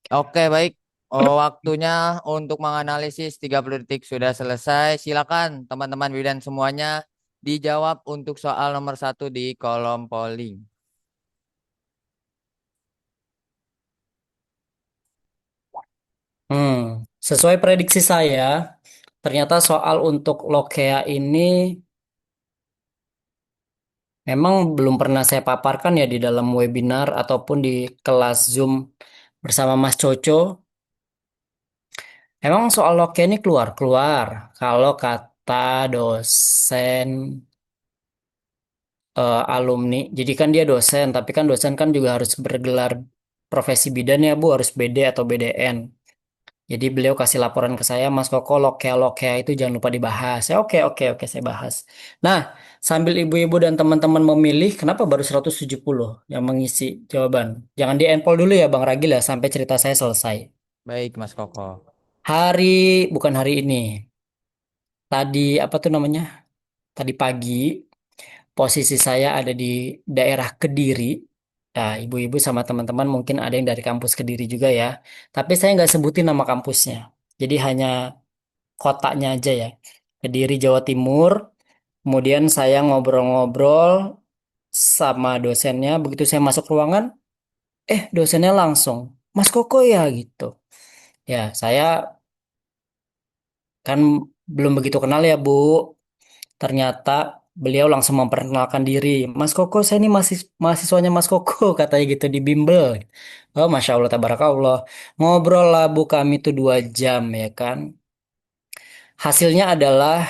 Oke, baik. Oh, waktunya untuk menganalisis 30 detik sudah selesai. Silakan teman-teman bidan semuanya dijawab untuk soal nomor satu di kolom polling. Sesuai prediksi saya, ternyata soal untuk lokea ini memang belum pernah saya paparkan ya di dalam webinar ataupun di kelas Zoom bersama Mas Coco. Emang soal lokea ini keluar-keluar. Kalau kata dosen alumni, jadi kan dia dosen, tapi kan dosen kan juga harus bergelar profesi bidan ya Bu, harus BD atau BDN. Jadi beliau kasih laporan ke saya, Mas Koko, lokea-lokea itu jangan lupa dibahas. Saya oke, oke, oke, saya bahas. Nah, sambil ibu-ibu dan teman-teman memilih, kenapa baru 170 yang mengisi jawaban? Jangan di-endpoll dulu ya, Bang Ragil ya, sampai cerita saya selesai. Baik, Mas Koko. Hari, bukan hari ini. Tadi, apa tuh namanya? Tadi pagi, posisi saya ada di daerah Kediri. Nah, ibu-ibu sama teman-teman mungkin ada yang dari kampus Kediri juga ya. Tapi saya nggak sebutin nama kampusnya. Jadi hanya kotanya aja ya. Kediri, Jawa Timur. Kemudian saya ngobrol-ngobrol sama dosennya. Begitu saya masuk ruangan, dosennya langsung, Mas Koko ya gitu. Ya, saya kan belum begitu kenal ya Bu. Ternyata beliau langsung memperkenalkan diri. Mas Koko, saya ini masih mahasiswanya Mas Koko, katanya gitu di bimbel. Oh, Masya Allah, tabarakallah. Ngobrol lah Bu kami tuh 2 jam ya kan. Hasilnya adalah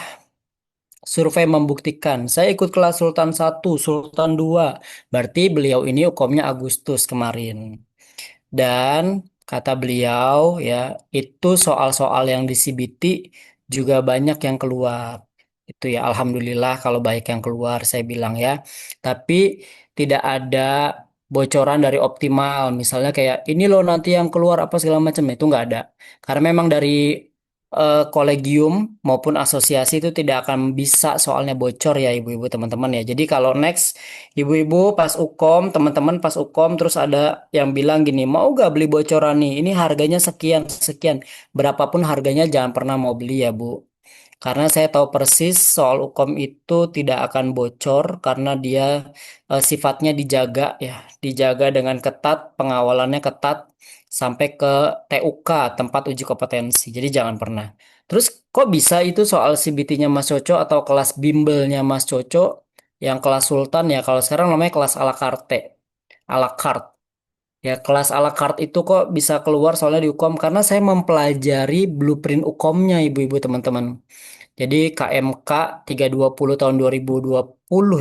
survei membuktikan. Saya ikut kelas Sultan 1, Sultan 2. Berarti beliau ini UKOM-nya Agustus kemarin. Dan kata beliau ya, itu soal-soal yang di CBT juga banyak yang keluar. Itu ya, alhamdulillah kalau baik yang keluar saya bilang ya. Tapi tidak ada bocoran dari optimal. Misalnya kayak ini loh nanti yang keluar apa segala macam itu nggak ada. Karena memang dari kolegium maupun asosiasi itu tidak akan bisa soalnya bocor ya ibu-ibu teman-teman ya. Jadi kalau next ibu-ibu pas UKOM, teman-teman pas UKOM terus ada yang bilang gini, mau gak beli bocoran nih? Ini harganya sekian, sekian. Berapapun harganya jangan pernah mau beli ya Bu. Karena saya tahu persis soal UKOM itu tidak akan bocor karena dia sifatnya dijaga ya. Dijaga dengan ketat, pengawalannya ketat sampai ke TUK, tempat uji kompetensi. Jadi jangan pernah. Terus kok bisa itu soal CBT-nya Mas Coco atau kelas bimbelnya Mas Coco yang kelas Sultan ya kalau sekarang namanya kelas ala carte, ala carte. Ya kelas ala carte itu kok bisa keluar soalnya di UKOM karena saya mempelajari blueprint UKOM-nya ibu-ibu teman-teman. Jadi KMK 320 tahun 2020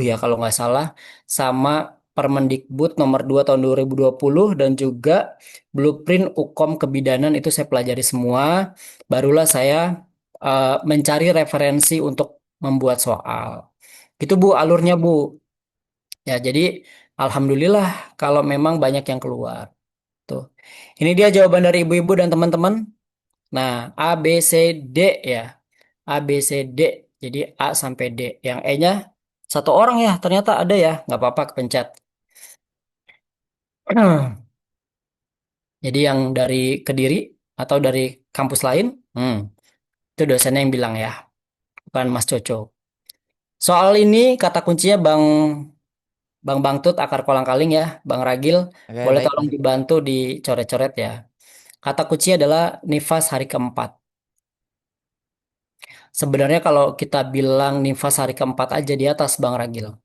ya kalau nggak salah sama Permendikbud nomor 2 tahun 2020 dan juga blueprint UKOM kebidanan itu saya pelajari semua. Barulah saya mencari referensi untuk membuat soal. Itu Bu alurnya Bu. Ya, jadi alhamdulillah kalau memang banyak yang keluar. Tuh. Ini dia jawaban dari ibu-ibu dan teman-teman. Nah, A, B, C, D ya. A, B, C, D. Jadi A sampai D. Yang E-nya satu orang ya. Ternyata ada ya. Nggak apa-apa kepencet. Jadi yang dari Kediri atau dari kampus lain, hmm, itu dosennya yang bilang ya. Bukan Mas Coco. Soal ini kata kuncinya Bang Bangtut akar kolang-kaling ya, Bang Ragil, Oke, boleh baik, tolong Mas. dibantu dicoret-coret ya. Kata kunci adalah nifas hari keempat. Sebenarnya kalau kita bilang nifas hari keempat aja di atas Bang Ragil.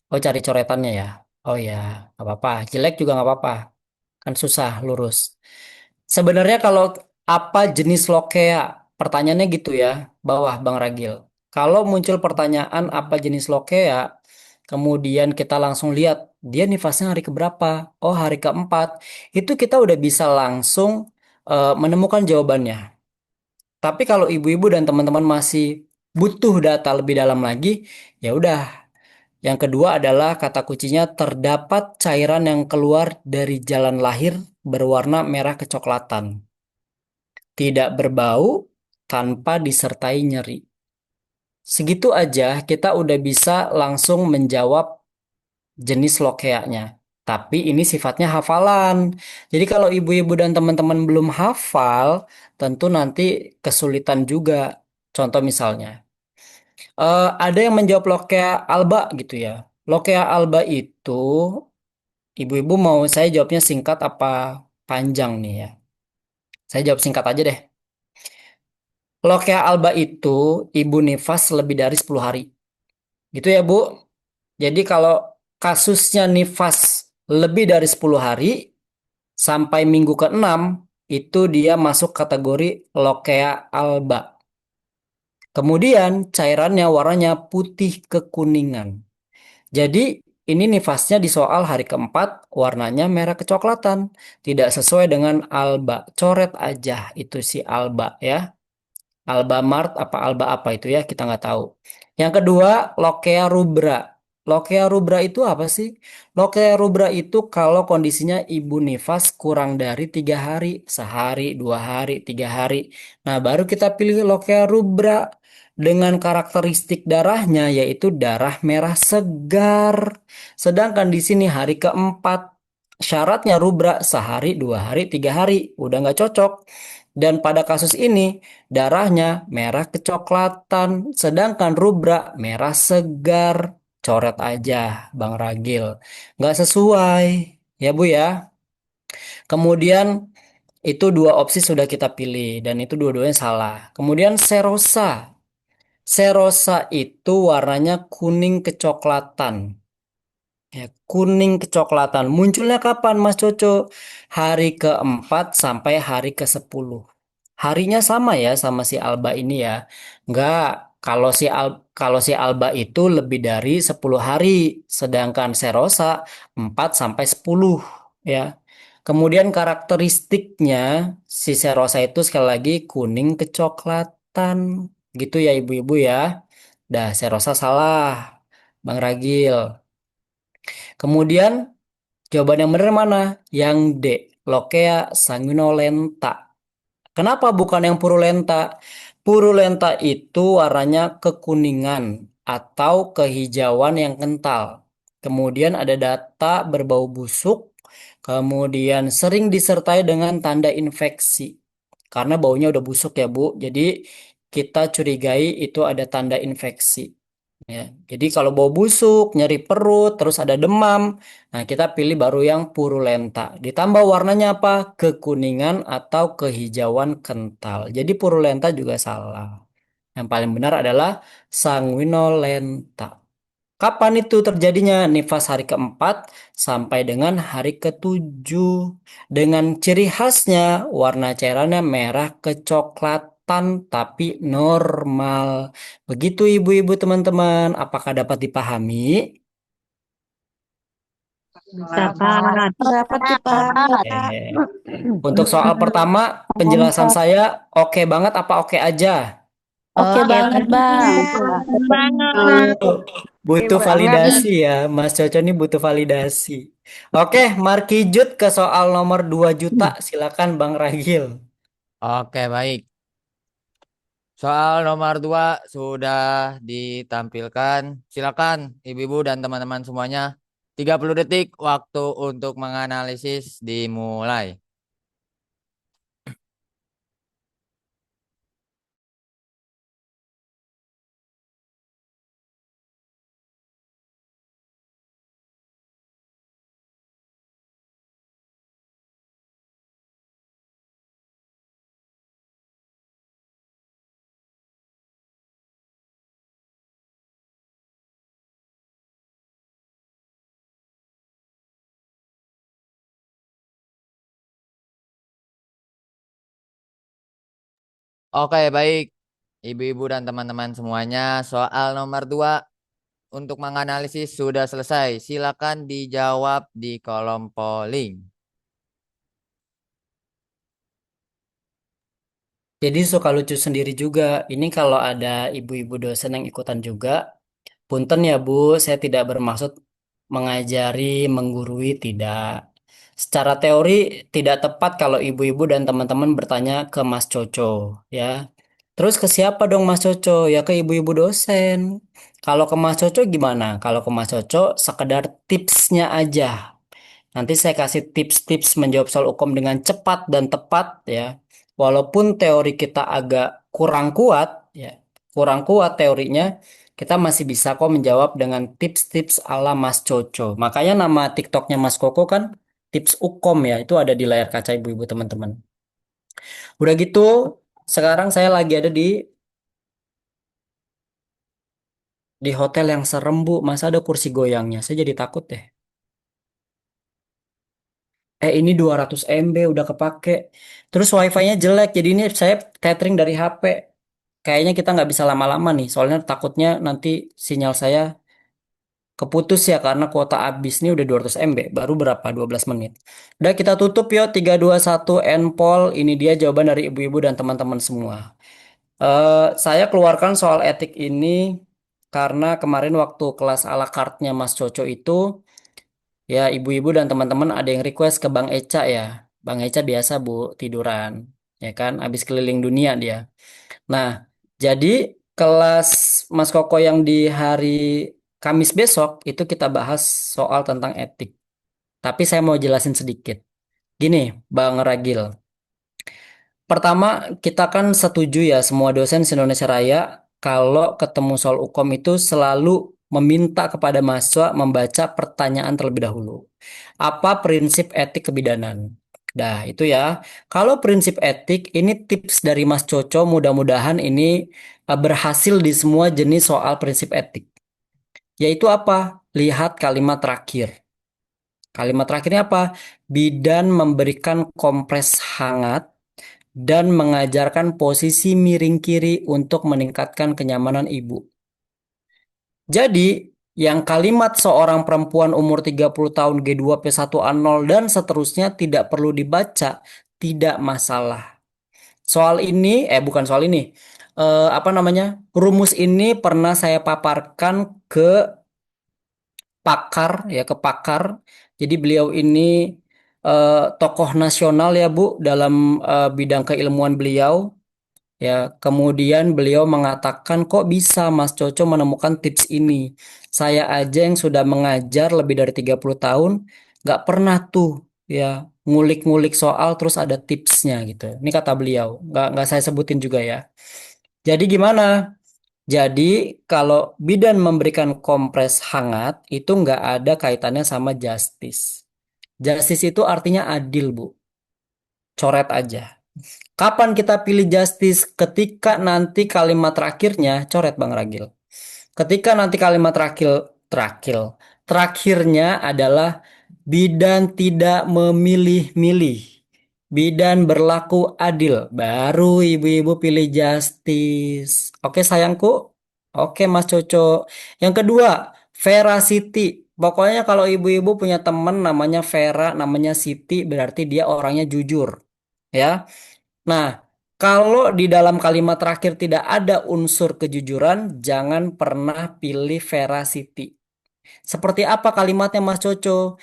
Oh cari coretannya ya. Oh ya, nggak apa-apa. Jelek juga nggak apa-apa. Kan susah lurus. Sebenarnya kalau apa jenis lokea? Pertanyaannya gitu ya, bawah Bang Ragil. Kalau muncul pertanyaan apa jenis lokea, kemudian kita langsung lihat dia nifasnya hari keberapa? Oh hari keempat. Itu kita udah bisa langsung menemukan jawabannya. Tapi kalau ibu-ibu dan teman-teman masih butuh data lebih dalam lagi, ya udah. Yang kedua adalah kata kuncinya terdapat cairan yang keluar dari jalan lahir berwarna merah kecoklatan. Tidak berbau tanpa disertai nyeri. Segitu aja kita udah bisa langsung menjawab jenis lokeanya. tapi ini sifatnya hafalan. Jadi kalau ibu-ibu dan teman-teman belum hafal, tentu nanti kesulitan juga. Contoh misalnya, ada yang menjawab Lokea Alba gitu ya. Lokea Alba itu, ibu-ibu mau saya jawabnya singkat apa panjang nih ya? Saya jawab singkat aja deh. Lokea Alba itu ibu nifas lebih dari 10 hari. Gitu ya, Bu. Jadi kalau kasusnya nifas lebih dari 10 hari sampai minggu ke-6 itu dia masuk kategori Lokea alba. Kemudian cairannya warnanya putih kekuningan. Jadi ini nifasnya di soal hari keempat warnanya merah kecoklatan. Tidak sesuai dengan alba. Coret aja itu si alba ya. Albamart apa Alba apa itu ya kita nggak tahu. Yang kedua, Lokea rubra. Lokea rubra itu apa sih? Lokea rubra itu kalau kondisinya ibu nifas kurang dari 3 hari, sehari, 2 hari, 3 hari. Nah, baru kita pilih Lokea rubra dengan karakteristik darahnya yaitu darah merah segar. Sedangkan di sini hari keempat syaratnya rubra sehari, 2 hari, 3 hari, udah nggak cocok. Dan pada kasus ini darahnya merah kecoklatan, sedangkan rubra merah segar. Coret aja, Bang Ragil. Nggak sesuai, ya Bu ya. Kemudian itu dua opsi sudah kita pilih, dan itu dua-duanya salah. Kemudian serosa. Serosa itu warnanya kuning kecoklatan. Ya, kuning kecoklatan. Munculnya kapan, Mas Coco? Hari keempat sampai hari ke-10. Harinya sama ya sama si Alba ini ya. Enggak, kalau si Alba itu lebih dari 10 hari, sedangkan Serosa 4 sampai 10 ya. Kemudian karakteristiknya si Serosa itu sekali lagi kuning kecoklatan. Gitu ya ibu-ibu ya. Dah Serosa salah, Bang Ragil. Kemudian jawaban yang benar mana? Yang D, Lokea sanguinolenta. Kenapa bukan yang purulenta? Purulenta itu warnanya kekuningan atau kehijauan yang kental. Kemudian ada data berbau busuk, kemudian sering disertai dengan tanda infeksi. Karena baunya udah busuk ya, Bu. Jadi kita curigai itu ada tanda infeksi. Ya, jadi kalau bau busuk, nyeri perut, terus ada demam, nah kita pilih baru yang purulenta. Ditambah warnanya apa? Kekuningan atau kehijauan kental. Jadi purulenta juga salah. Yang paling benar adalah sanguinolenta. Kapan itu terjadinya? Nifas hari keempat sampai dengan hari ketujuh. Dengan ciri khasnya warna cairannya merah kecoklatan tapi normal. Begitu ibu-ibu teman-teman. Apakah dapat dipahami? Dapat. Dapat dipahami. Oke. Untuk soal pertama, penjelasan saya oke banget apa oke aja? Oke Oke banget, Bang. banget. Oke Butuh banget. validasi ya, Mas Coco ini butuh validasi. Oke, Markijut ke soal nomor 2 juta. Silakan Bang Ragil. Oke, baik. Soal nomor 2 sudah ditampilkan. Silakan ibu-ibu dan teman-teman semuanya. 30 detik waktu untuk menganalisis dimulai. Oke, baik. Ibu-ibu dan teman-teman semuanya, soal nomor 2 untuk menganalisis sudah selesai. Silakan dijawab di kolom polling. Jadi suka lucu sendiri juga. Ini kalau ada ibu-ibu dosen yang ikutan juga. Punten ya Bu, saya tidak bermaksud mengajari, menggurui, tidak. Secara teori tidak tepat kalau ibu-ibu dan teman-teman bertanya ke Mas Coco, ya. Terus ke siapa dong Mas Coco? Ya ke ibu-ibu dosen. Kalau ke Mas Coco gimana? Kalau ke Mas Coco sekedar tipsnya aja. Nanti saya kasih tips-tips menjawab soal hukum dengan cepat dan tepat ya. Walaupun teori kita agak kurang kuat ya, kurang kuat teorinya, kita masih bisa kok menjawab dengan tips-tips ala Mas Coco. Makanya nama TikToknya Mas Koko kan tips hukum ya, itu ada di layar kaca ibu-ibu teman-teman. Udah gitu, sekarang saya lagi ada di hotel yang serem Bu, masa ada kursi goyangnya? Saya jadi takut deh. Ini 200 MB udah kepake. Terus wifi-nya jelek, jadi ini saya tethering dari HP. Kayaknya kita nggak bisa lama-lama nih, soalnya takutnya nanti sinyal saya keputus ya karena kuota habis nih udah 200 MB, baru berapa? 12 menit. Udah kita tutup yuk, 321 endpoll. Ini dia jawaban dari ibu-ibu dan teman-teman semua. Saya keluarkan soal etik ini karena kemarin waktu kelas ala carte-nya Mas Coco itu, ya, ibu-ibu dan teman-teman ada yang request ke Bang Eca ya. Bang Eca biasa Bu tiduran, ya kan? Habis keliling dunia dia. Nah, jadi kelas Mas Koko yang di hari Kamis besok itu kita bahas soal tentang etik. Tapi saya mau jelasin sedikit. Gini, Bang Ragil. Pertama, kita kan setuju ya semua dosen se-Indonesia Raya kalau ketemu soal hukum itu selalu meminta kepada mahasiswa membaca pertanyaan terlebih dahulu. Apa prinsip etik kebidanan? Nah, itu ya. Kalau prinsip etik, ini tips dari Mas Coco, mudah-mudahan ini berhasil di semua jenis soal prinsip etik. Yaitu apa? Lihat kalimat terakhir. Kalimat terakhirnya apa? Bidan memberikan kompres hangat dan mengajarkan posisi miring kiri untuk meningkatkan kenyamanan ibu. Jadi, yang kalimat seorang perempuan umur 30 tahun G2P1A0 dan seterusnya tidak perlu dibaca, tidak masalah. Soal ini, bukan soal ini, apa namanya? Rumus ini pernah saya paparkan ke pakar, ya ke pakar. Jadi beliau ini tokoh nasional ya Bu dalam bidang keilmuan beliau. Ya, kemudian beliau mengatakan kok bisa Mas Coco menemukan tips ini. Saya aja yang sudah mengajar lebih dari 30 tahun, nggak pernah tuh ya ngulik-ngulik soal terus ada tipsnya gitu. Ini kata beliau, nggak saya sebutin juga ya. Jadi gimana? Jadi kalau bidan memberikan kompres hangat itu nggak ada kaitannya sama justice. Justice itu artinya adil, Bu. Coret aja. Kapan kita pilih justice? Ketika nanti kalimat terakhirnya, coret Bang Ragil. Ketika nanti kalimat terakhirnya adalah bidan tidak memilih-milih. Bidan berlaku adil. Baru ibu-ibu pilih justice. Oke sayangku? Oke Mas Coco. Yang kedua, veracity. Pokoknya kalau ibu-ibu punya teman namanya Vera, namanya Siti, berarti dia orangnya jujur. Ya. Nah, kalau di dalam kalimat terakhir tidak ada unsur kejujuran, jangan pernah pilih veracity. Seperti apa kalimatnya Mas Coco?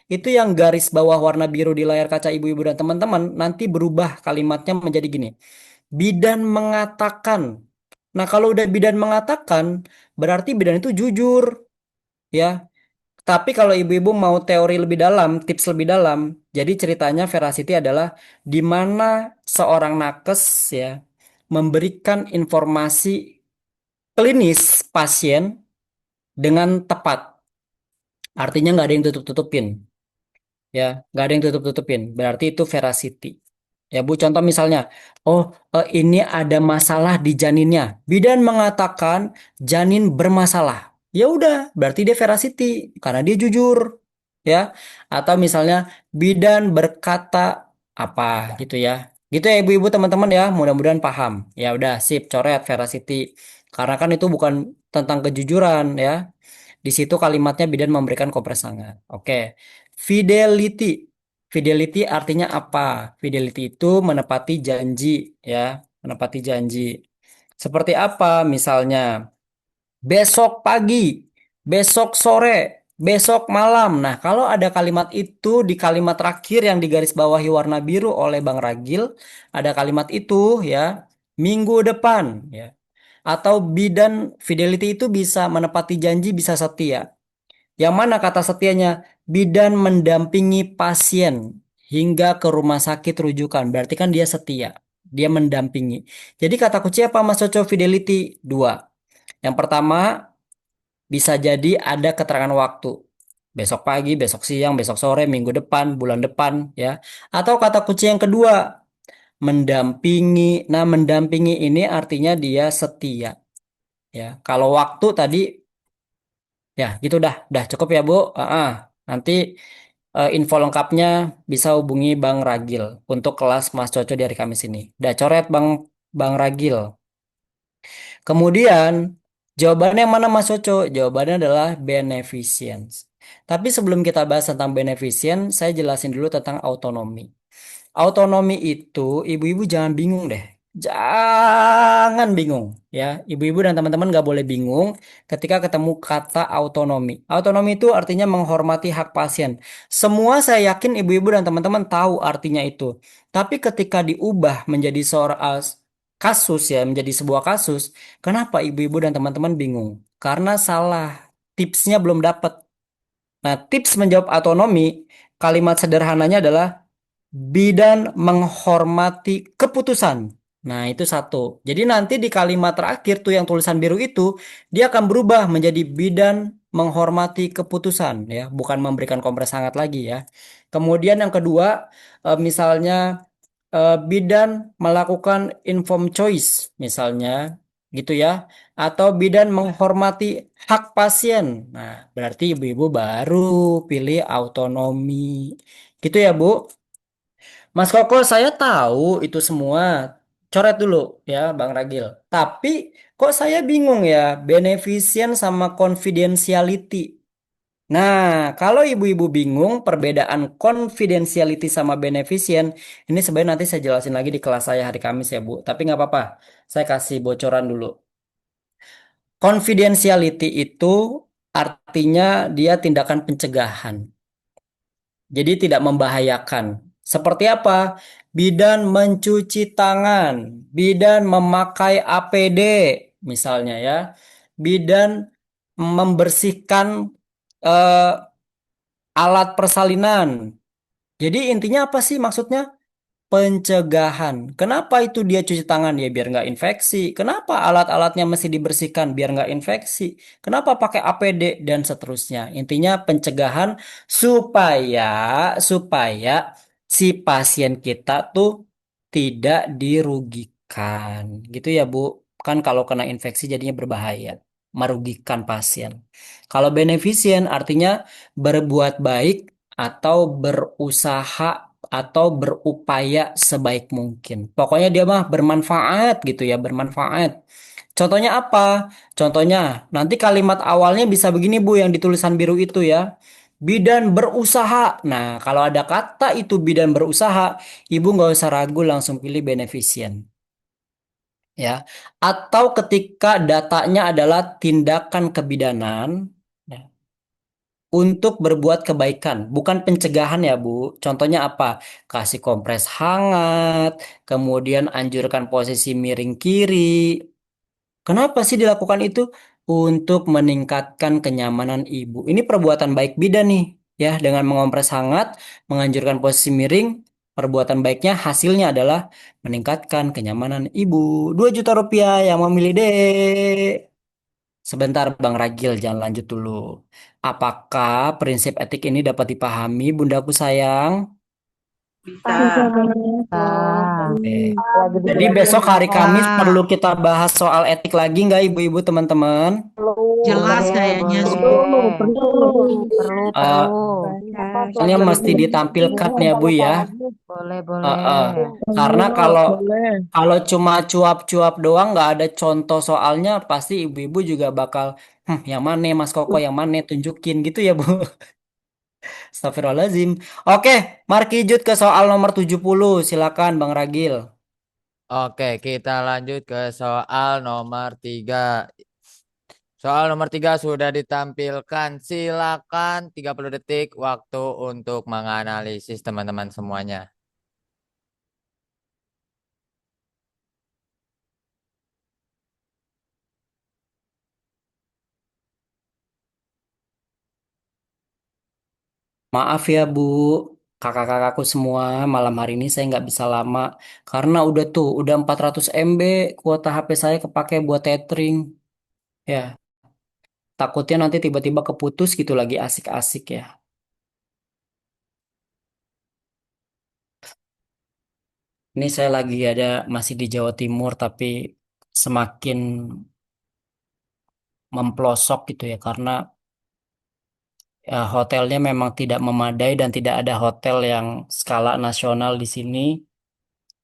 Itu yang garis bawah warna biru di layar kaca ibu-ibu dan teman-teman, nanti berubah kalimatnya menjadi gini. Bidan mengatakan. Nah, kalau udah bidan mengatakan, berarti bidan itu jujur. Ya, tapi kalau ibu-ibu mau teori lebih dalam, tips lebih dalam, jadi ceritanya veracity adalah di mana seorang nakes ya memberikan informasi klinis pasien dengan tepat. Artinya nggak ada yang tutup-tutupin, ya nggak ada yang tutup-tutupin. Berarti itu veracity. Ya Bu, contoh misalnya, oh ini ada masalah di janinnya. Bidan mengatakan janin bermasalah. Ya udah, berarti dia veracity karena dia jujur, ya. Atau misalnya bidan berkata apa gitu ya. Gitu ya ibu-ibu teman-teman ya, mudah-mudahan paham. Ya udah, sip, coret veracity. Karena kan itu bukan tentang kejujuran ya. Di situ kalimatnya bidan memberikan kompres hangat. Oke. Fidelity. Fidelity artinya apa? Fidelity itu menepati janji, ya, menepati janji. Seperti apa? Misalnya, besok pagi, besok sore, besok malam. Nah, kalau ada kalimat itu di kalimat terakhir yang digarisbawahi warna biru oleh Bang Ragil, ada kalimat itu, ya, minggu depan, ya. Atau bidan fidelity itu bisa menepati janji, bisa setia. Yang mana kata setianya? bidan mendampingi pasien hingga ke rumah sakit rujukan. Berarti kan dia setia. Dia mendampingi. Jadi kata kunci apa Mas Coco? Fidelity dua. Yang pertama bisa jadi ada keterangan waktu. Besok pagi, besok siang, besok sore, minggu depan, bulan depan, ya. Atau kata kunci yang kedua, mendampingi. Nah, mendampingi ini artinya dia setia, ya. Kalau waktu tadi, ya gitu dah cukup ya Bu. Nanti info lengkapnya bisa hubungi Bang Ragil untuk kelas Mas Coco di hari Kamis ini. Udah coret Bang Ragil. Kemudian jawabannya yang mana Mas Coco? Jawabannya adalah beneficence. Tapi sebelum kita bahas tentang beneficence, saya jelasin dulu tentang autonomi. Autonomi itu ibu-ibu jangan bingung deh. Jangan bingung ya. Ibu-ibu dan teman-teman nggak boleh bingung ketika ketemu kata autonomi. Autonomi itu artinya menghormati hak pasien. Semua saya yakin ibu-ibu dan teman-teman tahu artinya itu. Tapi ketika diubah menjadi seorang kasus ya, menjadi sebuah kasus, kenapa ibu-ibu dan teman-teman bingung? Karena salah. Tipsnya belum dapat. Nah, tips menjawab autonomi, kalimat sederhananya adalah bidan menghormati keputusan. Nah, itu satu. Jadi nanti di kalimat terakhir tuh yang tulisan biru itu, dia akan berubah menjadi bidan menghormati keputusan ya, bukan memberikan kompres hangat lagi ya. Kemudian yang kedua, misalnya bidan melakukan informed choice misalnya gitu ya, atau bidan menghormati hak pasien. Nah, berarti ibu-ibu baru pilih autonomi. Gitu ya, Bu. Mas Koko, saya tahu itu semua. Coret dulu ya, Bang Ragil. Tapi kok saya bingung ya, beneficent sama confidentiality. Nah, kalau ibu-ibu bingung perbedaan confidentiality sama beneficent, ini sebenarnya nanti saya jelasin lagi di kelas saya hari Kamis ya, Bu. Tapi nggak apa-apa, saya kasih bocoran dulu. Confidentiality itu artinya dia tindakan pencegahan. Jadi tidak membahayakan. Seperti apa? Bidan mencuci tangan, bidan memakai APD misalnya ya. Bidan membersihkan eh, alat persalinan. Jadi intinya apa sih maksudnya? Pencegahan. Kenapa itu dia cuci tangan ya biar nggak infeksi? Kenapa alat-alatnya mesti dibersihkan biar nggak infeksi? Kenapa pakai APD dan seterusnya? Intinya pencegahan supaya supaya si pasien kita tuh tidak dirugikan. Gitu ya, Bu. Kan kalau kena infeksi jadinya berbahaya, merugikan pasien. Kalau beneficient artinya berbuat baik atau berusaha atau berupaya sebaik mungkin. Pokoknya dia mah bermanfaat gitu ya, bermanfaat. Contohnya apa? Contohnya nanti kalimat awalnya bisa begini Bu yang di tulisan biru itu ya. Bidan berusaha. Nah, kalau ada kata itu bidan berusaha, Ibu nggak usah ragu langsung pilih beneficient. Ya, atau ketika datanya adalah tindakan kebidanan, ya, untuk berbuat kebaikan, bukan pencegahan ya, Bu. Contohnya apa? Kasih kompres hangat, kemudian anjurkan posisi miring kiri. Kenapa sih dilakukan itu? Untuk meningkatkan kenyamanan ibu. Ini perbuatan baik bidan nih, ya, dengan mengompres hangat, menganjurkan posisi miring. Perbuatan baiknya hasilnya adalah meningkatkan kenyamanan ibu. 2 juta rupiah yang memilih deh. Sebentar Bang Ragil, jangan lanjut dulu. Apakah prinsip etik ini dapat dipahami, Bundaku sayang? Bisa. Ah, Eh, lagi Jadi dijelasin besok hari Kamis Pak, perlu kita bahas soal etik lagi nggak Ibu-ibu teman-teman? jelas boleh, kayaknya boleh. sih. Perlu, perlu, Eh, perlu. Apa Soalnya mesti pelajaran ditampilkan ya Bu ya. boleh, Eh, boleh. eh. Karena kalau kalau cuma cuap-cuap doang nggak ada contoh soalnya, pasti ibu-ibu juga bakal, yang mana Mas Koko, yang mana tunjukin gitu ya Bu. Astagfirullahaladzim. Oke, mari lanjut ke soal nomor 70. Silakan Bang Ragil. Oke, kita lanjut ke soal nomor 3. Soal nomor 3 sudah ditampilkan. Silakan 30 detik waktu untuk menganalisis teman-teman semuanya. Maaf ya Bu, kakak-kakakku semua, malam hari ini saya nggak bisa lama karena udah 400 MB kuota HP saya kepake buat tethering. Ya, takutnya nanti tiba-tiba keputus gitu lagi asik-asik ya. Ini saya lagi ada masih di Jawa Timur tapi semakin mempelosok gitu ya karena ya, hotelnya memang tidak memadai dan tidak ada hotel yang skala nasional di sini.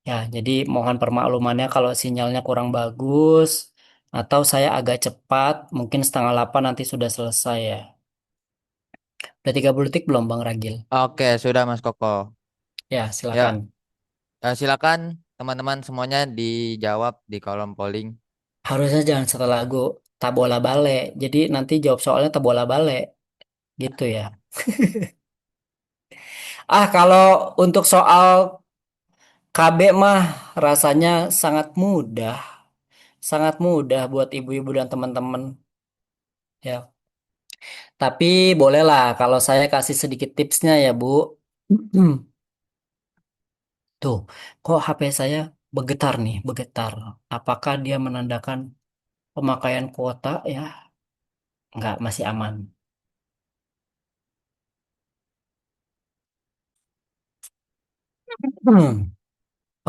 Ya, jadi mohon permaklumannya kalau sinyalnya kurang bagus atau saya agak cepat, mungkin setengah 8 nanti sudah selesai ya. Udah 30 detik belum Bang Ragil? Oke, sudah Mas Koko. Ya, Ya, silakan. silakan teman-teman semuanya dijawab di kolom polling. Harusnya jangan satu lagu Tabola Bale. Jadi nanti jawab soalnya Tabola Bale gitu ya. Kalau untuk soal KB mah rasanya sangat mudah. Sangat mudah buat ibu-ibu dan teman-teman ya. Tapi bolehlah kalau saya kasih sedikit tipsnya ya, Bu. Tuh, kok HP saya bergetar nih, bergetar. Apakah dia menandakan pemakaian kuota ya? Enggak, masih aman. Hmm.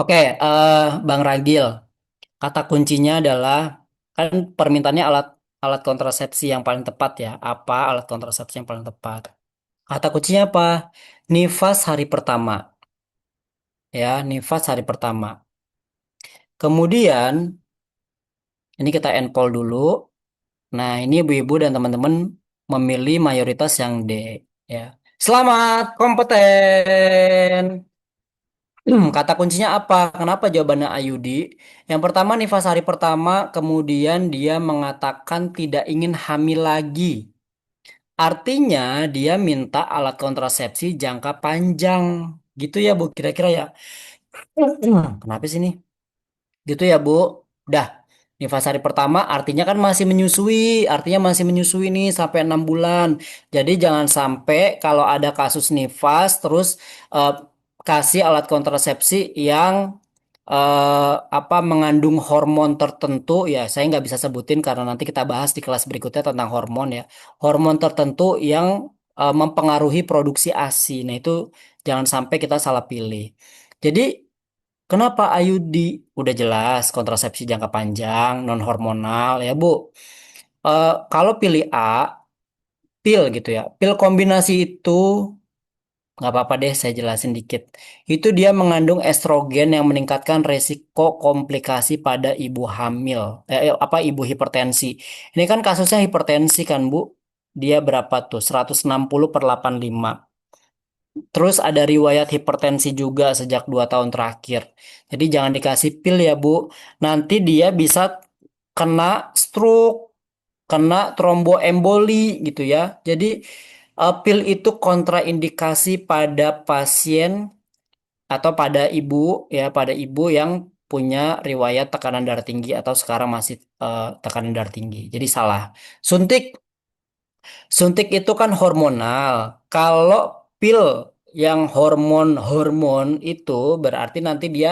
Oke, Bang Ragil, kata kuncinya adalah kan permintaannya alat alat kontrasepsi yang paling tepat ya. Apa alat kontrasepsi yang paling tepat? Kata kuncinya apa? Nifas hari pertama. Ya, nifas hari pertama. Kemudian, ini kita enpol dulu. Nah, ini ibu-ibu dan teman-teman memilih mayoritas yang D. Ya. Selamat, kompeten. Kata kuncinya apa? Kenapa jawabannya Ayudi? Yang pertama, nifas hari pertama, kemudian dia mengatakan tidak ingin hamil lagi. Artinya, dia minta alat kontrasepsi jangka panjang. Gitu ya, Bu, kira-kira ya. Kenapa sih ini? Gitu ya, Bu. Udah. Nifas hari pertama artinya kan masih menyusui, artinya masih menyusui nih sampai 6 bulan. Jadi jangan sampai kalau ada kasus nifas terus eh, kasih alat kontrasepsi yang apa mengandung hormon tertentu ya saya nggak bisa sebutin karena nanti kita bahas di kelas berikutnya tentang hormon ya. Hormon tertentu yang mempengaruhi produksi ASI. Nah itu jangan sampai kita salah pilih. Jadi kenapa IUD? Udah jelas kontrasepsi jangka panjang, non hormonal ya Bu. Kalau pilih A, pil gitu ya. Pil kombinasi itu nggak apa-apa deh, saya jelasin dikit. Itu dia mengandung estrogen yang meningkatkan resiko komplikasi pada ibu hamil, apa ibu hipertensi. Ini kan kasusnya hipertensi kan Bu? Dia berapa tuh? 160/85. Terus ada riwayat hipertensi juga sejak 2 tahun terakhir. Jadi jangan dikasih pil ya Bu. Nanti dia bisa kena stroke, kena tromboemboli gitu ya. Jadi pil itu kontraindikasi pada pasien atau pada ibu ya, pada ibu yang punya riwayat tekanan darah tinggi atau sekarang masih tekanan darah tinggi. Jadi salah. Suntik Suntik itu kan hormonal. Kalau pil yang hormon-hormon itu berarti nanti dia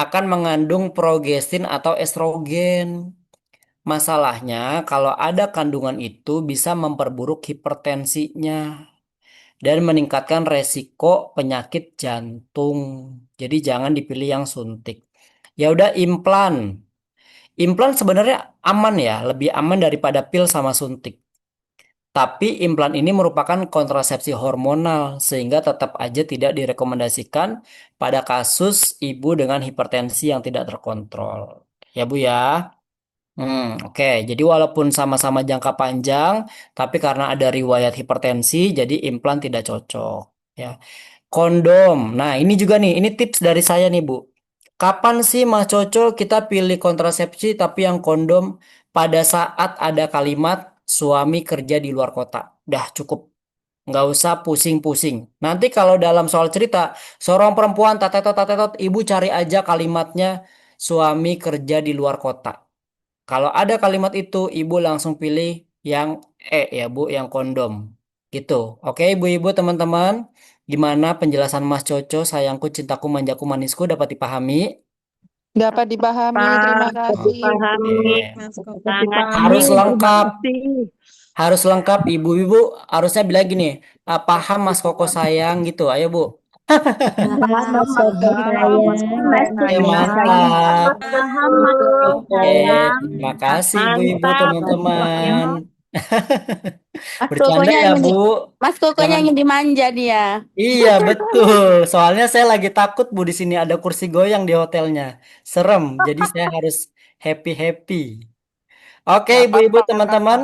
akan mengandung progestin atau estrogen. Masalahnya kalau ada kandungan itu bisa memperburuk hipertensinya dan meningkatkan resiko penyakit jantung. Jadi jangan dipilih yang suntik. Ya udah implan. Implan sebenarnya aman ya, lebih aman daripada pil sama suntik. Tapi implan ini merupakan kontrasepsi hormonal sehingga tetap aja tidak direkomendasikan pada kasus ibu dengan hipertensi yang tidak terkontrol. Ya Bu ya. Oke. Jadi walaupun sama-sama jangka panjang, tapi karena ada riwayat hipertensi, jadi implan tidak cocok. Ya. Kondom. Nah, ini juga nih, ini tips dari saya nih, Bu. Kapan sih Mas Coco kita pilih kontrasepsi tapi yang kondom pada saat ada kalimat suami kerja di luar kota? Udah cukup. Nggak usah pusing-pusing. Nanti kalau dalam soal cerita, seorang perempuan tatetot tatetot, ibu cari aja kalimatnya suami kerja di luar kota. Kalau ada kalimat itu, ibu langsung pilih yang ya Bu, yang kondom. Gitu. Oke, ibu-ibu, teman-teman. Gimana penjelasan Mas Coco, sayangku, cintaku, manjaku, manisku dapat dipahami? Dapat dipahami. Terima Pak, kasih. dipahami. Oke. Mas Koko. Sangat Harus terima lengkap. kasih. Harus lengkap, ibu-ibu. Harusnya bilang gini, paham Mas Koko sayang gitu. Ayo, Bu. Paham, Mas Koko Mas sayang, Mas Oke, sayang. Koko sayang. mantap. Paham, Mas Oke, sayang. terima kasih ibu-ibu, Mantap, teman-teman. pokoknya. Mas Bercanda Kokonya ya, ingin Bu. Mas Kokonya Jangan. ingin dimanja dia. Iya, betul. Soalnya saya lagi takut, Bu, di sini ada kursi goyang di hotelnya. Serem. Jadi saya harus happy-happy. Oke, Gak ibu-ibu, apa-apa, gak apa-apa. teman-teman.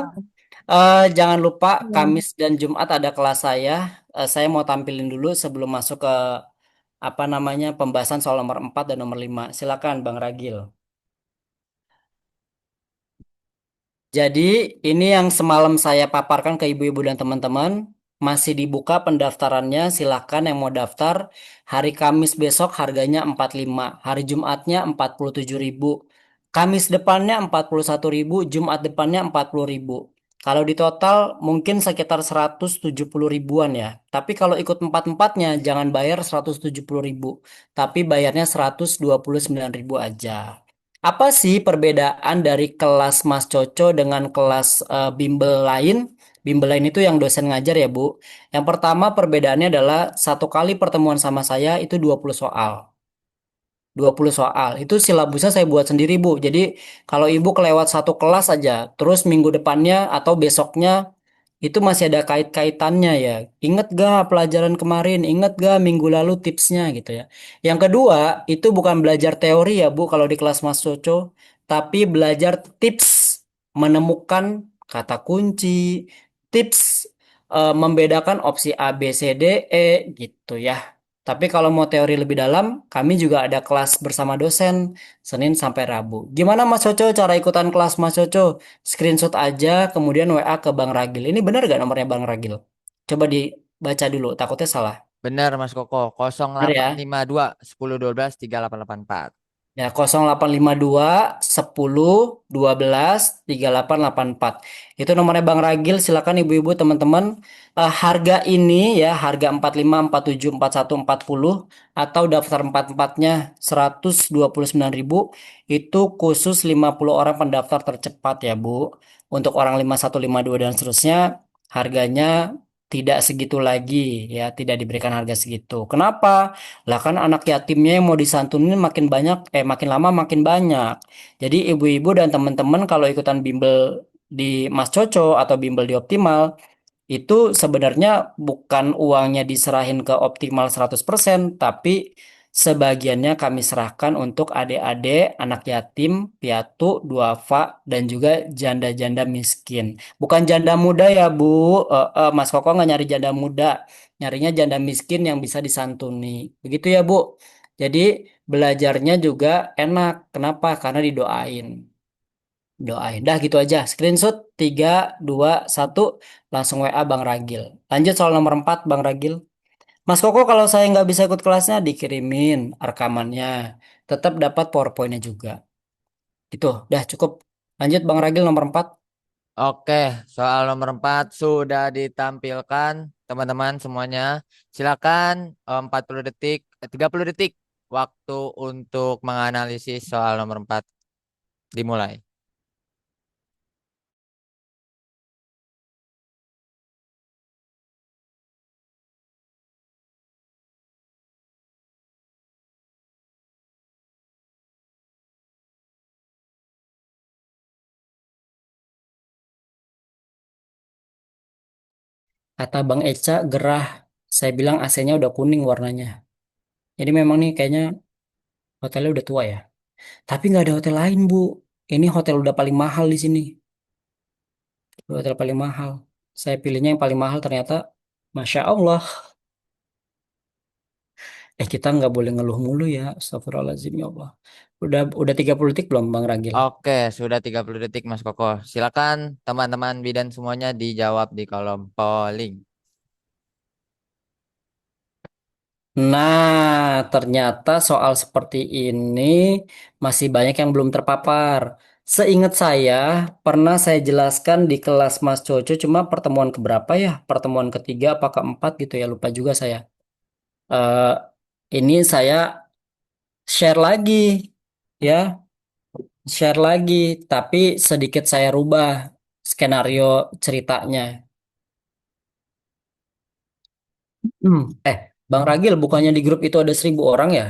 Jangan lupa Kamis dan Jumat ada kelas saya. Saya mau tampilin dulu sebelum masuk ke apa namanya pembahasan soal nomor 4 dan nomor 5. Silakan, Bang Ragil. Jadi, ini yang semalam saya paparkan ke ibu-ibu dan teman-teman. Masih dibuka pendaftarannya. Silakan yang mau daftar. Hari Kamis besok harganya 45. Hari Jumatnya 47.000. Kamis depannya 41.000. Jumat depannya 40.000. Kalau di total mungkin sekitar 170 ribuan ya. Tapi kalau ikut empat-empatnya jangan bayar 170.000. Tapi bayarnya 129.000 aja. Apa sih perbedaan dari kelas Mas Coco dengan kelas bimbel lain? Bimbel lain itu yang dosen ngajar ya, Bu. Yang pertama perbedaannya adalah satu kali pertemuan sama saya itu 20 soal. 20 soal. Itu silabusnya saya buat sendiri, Bu. Jadi kalau Ibu kelewat satu kelas aja, terus minggu depannya atau besoknya itu masih ada kait-kaitannya ya. Ingat gak pelajaran kemarin? Ingat gak minggu lalu tipsnya gitu ya. Yang kedua, itu bukan belajar teori ya, Bu, kalau di kelas Mas Coco, tapi belajar tips menemukan kata kunci, tips membedakan opsi A, B, C, D, E gitu ya. Tapi kalau mau teori lebih dalam, kami juga ada kelas bersama dosen Senin sampai Rabu. Gimana Mas Coco cara ikutan kelas Mas Coco? Screenshot aja, kemudian WA ke Bang Ragil. Ini benar gak nomornya Bang Ragil? Coba dibaca dulu, takutnya salah. Benar Mas Koko. Benar ya? 0852 10 12 3884. Ya, 0852 10 12 3884. Itu nomornya Bang Ragil. Silakan ibu-ibu teman-teman. Harga ini ya, harga 45, 47, 41, 40 atau daftar 44-nya 129.000 itu khusus 50 orang pendaftar tercepat ya, Bu. Untuk orang 51, 52 dan seterusnya harganya tidak segitu lagi ya, tidak diberikan harga segitu. Kenapa? Lah kan anak yatimnya yang mau disantunin makin banyak, makin lama makin banyak. Jadi ibu-ibu dan teman-teman kalau ikutan bimbel di Mas Coco atau bimbel di Optimal, itu sebenarnya bukan uangnya diserahin ke Optimal 100%, tapi sebagiannya kami serahkan untuk adik-adik, anak yatim, piatu, duafa, dan juga janda-janda miskin. Bukan janda muda ya, Bu. Mas Koko nggak nyari janda muda, nyarinya janda miskin yang bisa disantuni. Begitu ya, Bu. Jadi belajarnya juga enak. Kenapa? Karena didoain. Doain. Dah gitu aja. Screenshot 3, 2, 1. Langsung WA Bang Ragil. Lanjut soal nomor 4 Bang Ragil. Mas Koko kalau saya nggak bisa ikut kelasnya dikirimin rekamannya. Tetap dapat PowerPoint-nya juga. Gitu. Dah cukup. Lanjut Bang Ragil nomor 4. Oke, soal nomor 4 sudah ditampilkan teman-teman semuanya. Silakan 40 detik, 30 detik waktu untuk menganalisis soal nomor 4 dimulai. Kata Bang Eca gerah. Saya bilang AC-nya udah kuning warnanya. Jadi memang nih kayaknya hotelnya udah tua ya. Tapi nggak ada hotel lain, Bu. Ini hotel udah paling mahal di sini. Hotel paling mahal. Saya pilihnya yang paling mahal ternyata. Masya Allah. Kita nggak boleh ngeluh mulu ya. Astagfirullahaladzim ya Allah. Udah 30 detik belum Bang Ragil? Oke, sudah 30 detik Mas Koko. Silakan teman-teman bidan semuanya dijawab di kolom polling. Nah, ternyata soal seperti ini masih banyak yang belum terpapar. Seingat saya, pernah saya jelaskan di kelas Mas Coco, cuma pertemuan keberapa ya? Pertemuan ketiga apa keempat gitu ya, lupa juga saya. Eh, ini saya share lagi, ya, share lagi, tapi sedikit saya rubah skenario ceritanya. Hmm. Eh, Bang Ragil, bukannya di grup itu ada 1.000 orang ya?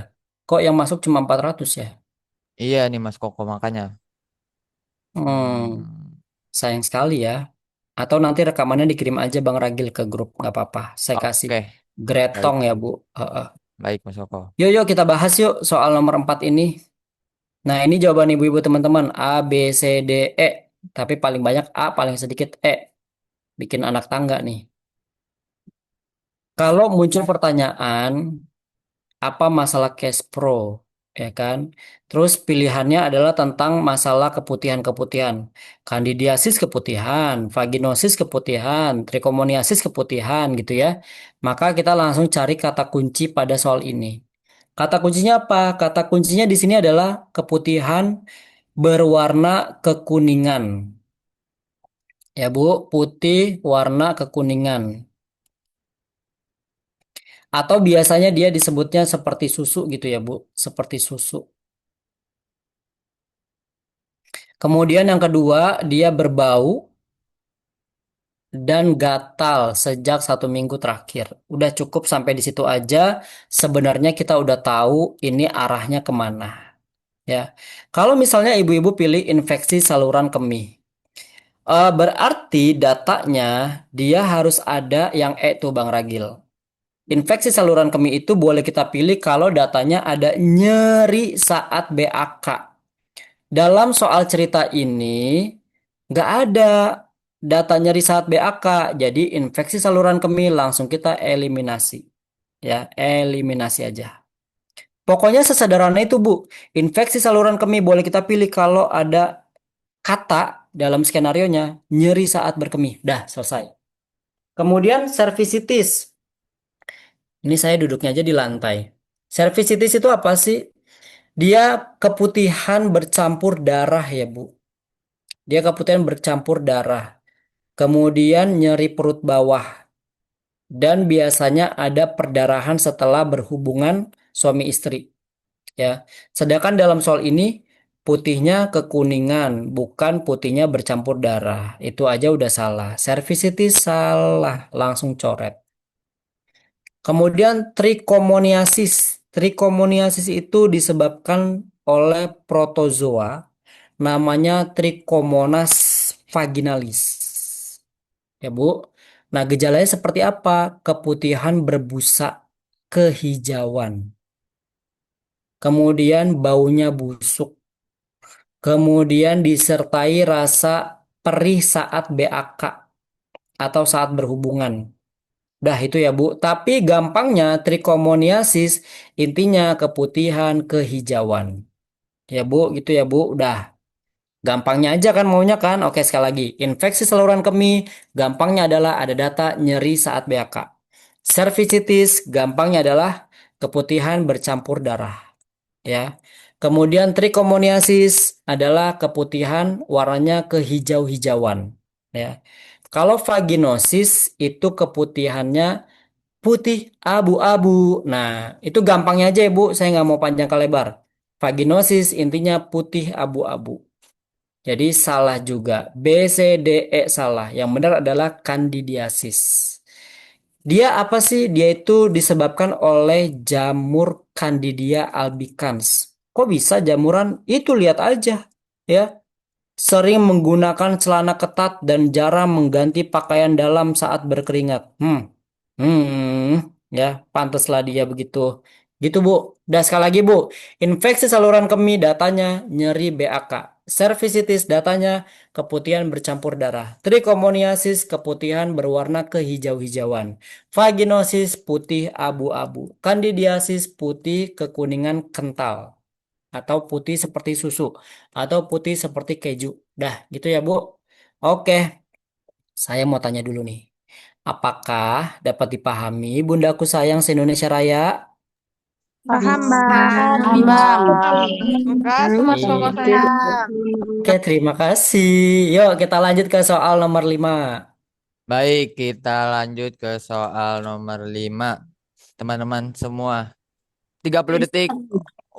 Kok yang masuk cuma 400 ya? Iya nih Mas Koko makanya. Hmm, Hmm, sayang sekali ya. Atau nanti rekamannya dikirim aja Bang Ragil ke grup, nggak apa-apa. Saya kasih oke, baik, gretong ya Bu. Heeh. baik Mas Koko. Yuk, yuk kita bahas yuk soal nomor 4 ini. Nah, ini jawaban ibu-ibu teman-teman. A, B, C, D, E. Tapi paling banyak A, paling sedikit E. Bikin anak tangga nih. Kalau muncul pertanyaan, apa masalah cash pro, ya kan? Terus pilihannya adalah tentang masalah keputihan-keputihan. Kandidiasis keputihan, vaginosis keputihan, trichomoniasis keputihan gitu ya. Maka kita langsung cari kata kunci pada soal ini. Kata kuncinya apa? Kata kuncinya di sini adalah keputihan berwarna kekuningan. Ya Bu, putih warna kekuningan. Atau biasanya dia disebutnya seperti susu gitu ya Bu, seperti susu. Kemudian yang kedua, dia berbau dan gatal sejak 1 minggu terakhir. Udah cukup sampai di situ aja. Sebenarnya kita udah tahu ini arahnya kemana. Ya, kalau misalnya ibu-ibu pilih infeksi saluran kemih, berarti datanya dia harus ada yang E tuh Bang Ragil. Infeksi saluran kemih itu boleh kita pilih kalau datanya ada nyeri saat BAK. Dalam soal cerita ini, nggak ada data nyeri saat BAK, jadi infeksi saluran kemih langsung kita eliminasi. Ya, eliminasi aja. Pokoknya sesederhana itu, Bu. Infeksi saluran kemih boleh kita pilih kalau ada kata dalam skenarionya nyeri saat berkemih. Dah, selesai. Kemudian cervicitis. Ini saya duduknya aja di lantai. Cervicitis itu apa sih? Dia keputihan bercampur darah ya, Bu. Dia keputihan bercampur darah. Kemudian nyeri perut bawah. Dan biasanya ada perdarahan setelah berhubungan suami istri. Ya. Sedangkan dalam soal ini putihnya kekuningan, bukan putihnya bercampur darah. Itu aja udah salah. Cervicitis salah, langsung coret. Kemudian trichomoniasis. Trichomoniasis itu disebabkan oleh protozoa namanya Trichomonas vaginalis. Ya, Bu. Nah, gejalanya seperti apa? Keputihan berbusa kehijauan. Kemudian baunya busuk. Kemudian disertai rasa perih saat BAK atau saat berhubungan. Dah itu ya, Bu. Tapi gampangnya trichomoniasis intinya keputihan kehijauan. Ya, Bu, gitu ya, Bu. Udah. Gampangnya aja kan maunya kan. Oke, sekali lagi. Infeksi saluran kemih, gampangnya adalah ada data nyeri saat BAK. Cervicitis, gampangnya adalah keputihan bercampur darah. Ya. Kemudian trichomoniasis adalah keputihan warnanya kehijau-hijauan. Ya. Kalau vaginosis itu keputihannya putih abu-abu. Nah, itu gampangnya aja ya Bu. Saya nggak mau panjang ke lebar. Vaginosis intinya putih abu-abu. Jadi salah juga. B, C, D, E salah. Yang benar adalah kandidiasis. Dia apa sih? Dia itu disebabkan oleh jamur Candida albicans. Kok bisa jamuran? Itu lihat aja. Ya, sering menggunakan celana ketat dan jarang mengganti pakaian dalam saat berkeringat. Ya, pantaslah dia begitu. Gitu, Bu. Dan sekali lagi, Bu. Infeksi saluran kemih datanya nyeri BAK. Cervicitis datanya keputihan bercampur darah. Trichomoniasis keputihan berwarna kehijau-hijauan. Vaginosis putih abu-abu. Candidiasis putih kekuningan kental. Atau putih seperti susu. Atau putih seperti keju. Dah, gitu ya, Bu. Oke, saya mau tanya dulu nih. Apakah dapat dipahami Bundaku Sayang se-Indonesia Raya? Paham, Paham, Bang. Bang. Makasih, Mas Koko Iya. sayang. Oke, terima kasih. Yuk, kita lanjut ke soal nomor 5. Baik, kita lanjut ke soal nomor 5. Teman-teman semua, 30 detik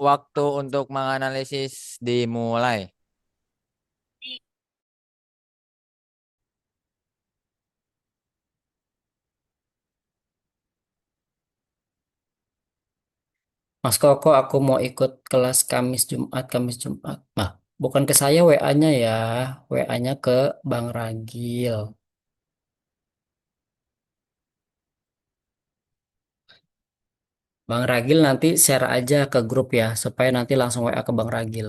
waktu untuk menganalisis dimulai. Mas Koko, aku mau ikut kelas Kamis Jumat, Kamis Jumat. Nah, bukan ke saya WA-nya ya. WA-nya ke Bang Ragil. Bang Ragil nanti share aja ke grup ya, supaya nanti langsung WA ke Bang Ragil.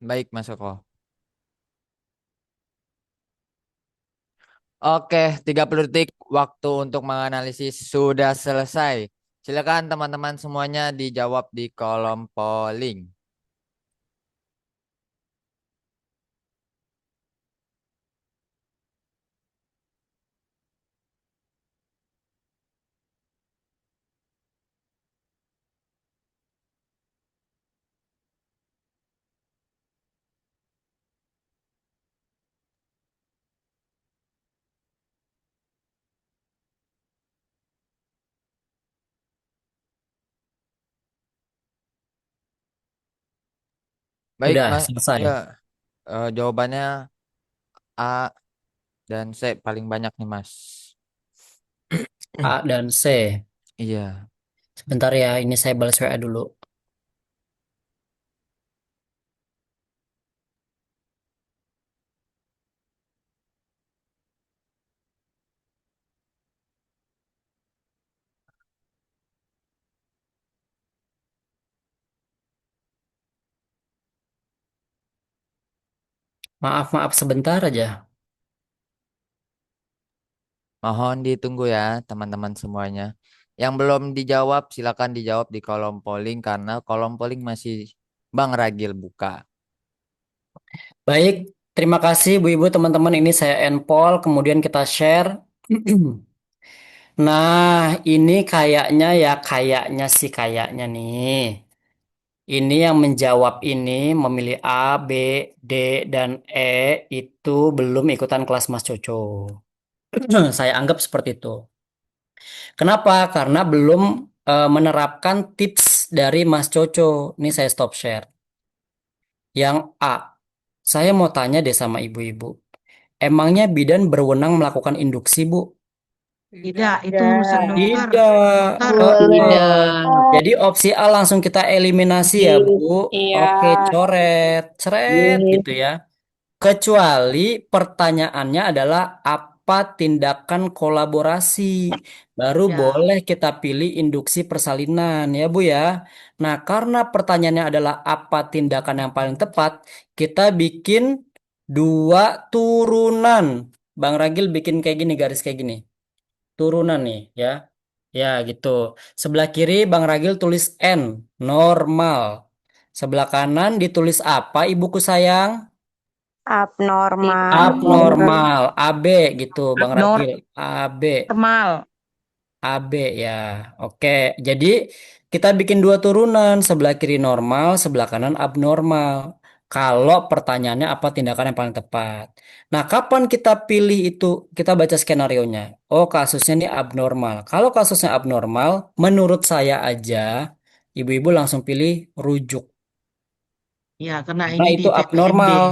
Baik, Mas Koko. Oke, 30 detik waktu untuk menganalisis sudah selesai. Silakan teman-teman semuanya dijawab di kolom polling. Baik, Udah Mas. selesai. Ya, jawabannya A dan C paling banyak nih, Mas. A dan C. Iya. Sebentar ya, ini saya balas WA dulu. Maaf sebentar aja. Mohon ditunggu ya, teman-teman semuanya. Yang belum dijawab, silakan dijawab di kolom polling karena kolom polling masih Bang Ragil buka. Baik, terima kasih Bu Ibu teman-teman. Ini saya endpoll, kemudian kita share. Nah, ini kayaknya sih kayaknya nih. Ini yang menjawab ini memilih A, B, D, dan E itu belum ikutan kelas Mas Coco. Saya anggap seperti itu. Kenapa? Karena belum menerapkan tips dari Mas Coco. Ini saya stop share. Yang A, saya mau tanya deh sama ibu-ibu. Emangnya bidan berwenang melakukan induksi, Bu? Tidak, itu urusan dokter. Tidak. Dokter. Jadi opsi A langsung kita eliminasi ya, Bu. Iya. Oke, coret, ceret gitu ya. Kecuali pertanyaannya adalah apa tindakan kolaborasi. Baru Ya. boleh kita pilih induksi persalinan ya Bu ya. Nah, karena pertanyaannya adalah apa tindakan yang paling tepat, kita bikin dua turunan. Bang Ragil bikin kayak gini, garis kayak gini. Turunan nih ya. Ya gitu. Sebelah kiri Bang Ragil tulis N, normal. Sebelah kanan ditulis apa ibuku sayang? Abnormal. Abnormal, AB gitu, Bang Ragil. AB, Normal. AB ya. Oke, jadi kita bikin dua turunan, sebelah kiri normal, sebelah kanan abnormal. Kalau pertanyaannya apa tindakan yang paling tepat. Nah, kapan kita pilih itu? Kita baca skenario-nya. Oh, kasusnya ini abnormal. Kalau kasusnya abnormal, menurut saya aja, ibu-ibu langsung pilih rujuk. Ya, karena Karena ini di itu PPMD. abnormal.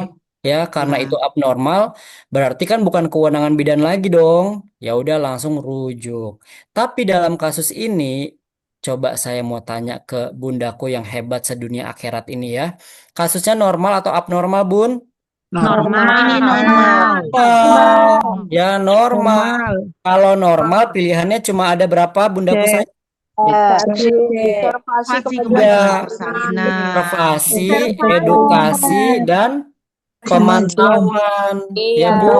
Ya, Ya. karena itu abnormal, berarti kan bukan kewenangan bidan lagi dong. Ya udah langsung rujuk. Tapi dalam kasus ini, coba saya mau tanya ke bundaku yang hebat sedunia akhirat ini ya. Kasusnya normal atau abnormal, Bun? Normal. Ini Normal. normal. Normal. Ya, normal. Normal. Kalau normal pilihannya cuma ada berapa, bundaku Cek. saya? Observasi Pasti Ada kemudian persalinan. observasi, edukasi, dan pemantauan. Ya, Iya. Bu.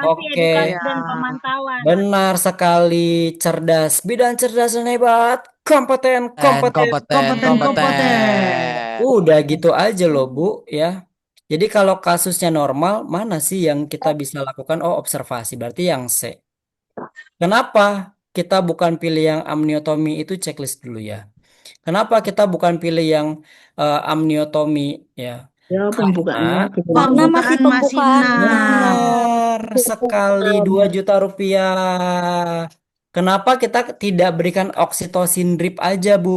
Oke. Ya. Benar sekali, cerdas. Bidan cerdas dan hebat. Kompeten, And kompeten, kompeten, Kompeten, kompeten. kompeten. Udah gitu aja loh, Bu, ya. Jadi kalau kasusnya normal, mana sih yang kita bisa lakukan? Oh, observasi. Berarti yang C. Kenapa kita bukan pilih yang amniotomi itu checklist dulu ya. Kenapa kita bukan pilih yang amniotomi ya? Ya, Karena pembukaannya belum. Karena masih Pembukaan masih pembukaan. benar. benar sekali 2 juta rupiah. Kenapa kita tidak berikan oksitosin drip aja, Bu?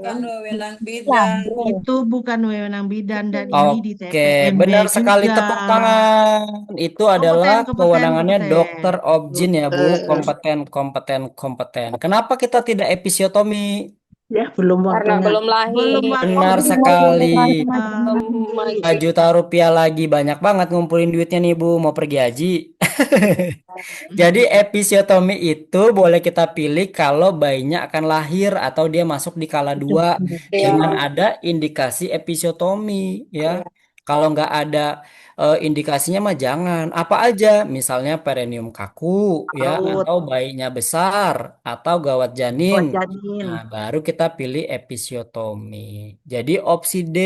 Kan wewenang Ya, bidan. Itu bukan wewenang bidan dan ini di Oke, TPMD benar sekali, juga. tepuk tangan. Itu adalah Kompeten, kompeten, kewenangannya dokter kompeten. Objin ya, Bu. Kompeten, kompeten, kompeten. Kenapa kita tidak episiotomi? Ya, belum Karena waktunya. belum Belum lahir. Benar waktunya. sekali. Lagi. 2 juta rupiah lagi. Banyak banget ngumpulin duitnya nih, Bu. Mau pergi haji. Jadi episiotomi itu boleh kita pilih kalau bayinya akan lahir atau dia masuk di kala 2 dengan Iya. ada indikasi episiotomi ya. Kalau nggak ada indikasinya mah jangan. Apa aja? Misalnya perineum kaku ya Paut, atau bayinya besar atau gawat janin. buat janin. Nah, baru kita pilih episiotomi. Jadi opsi D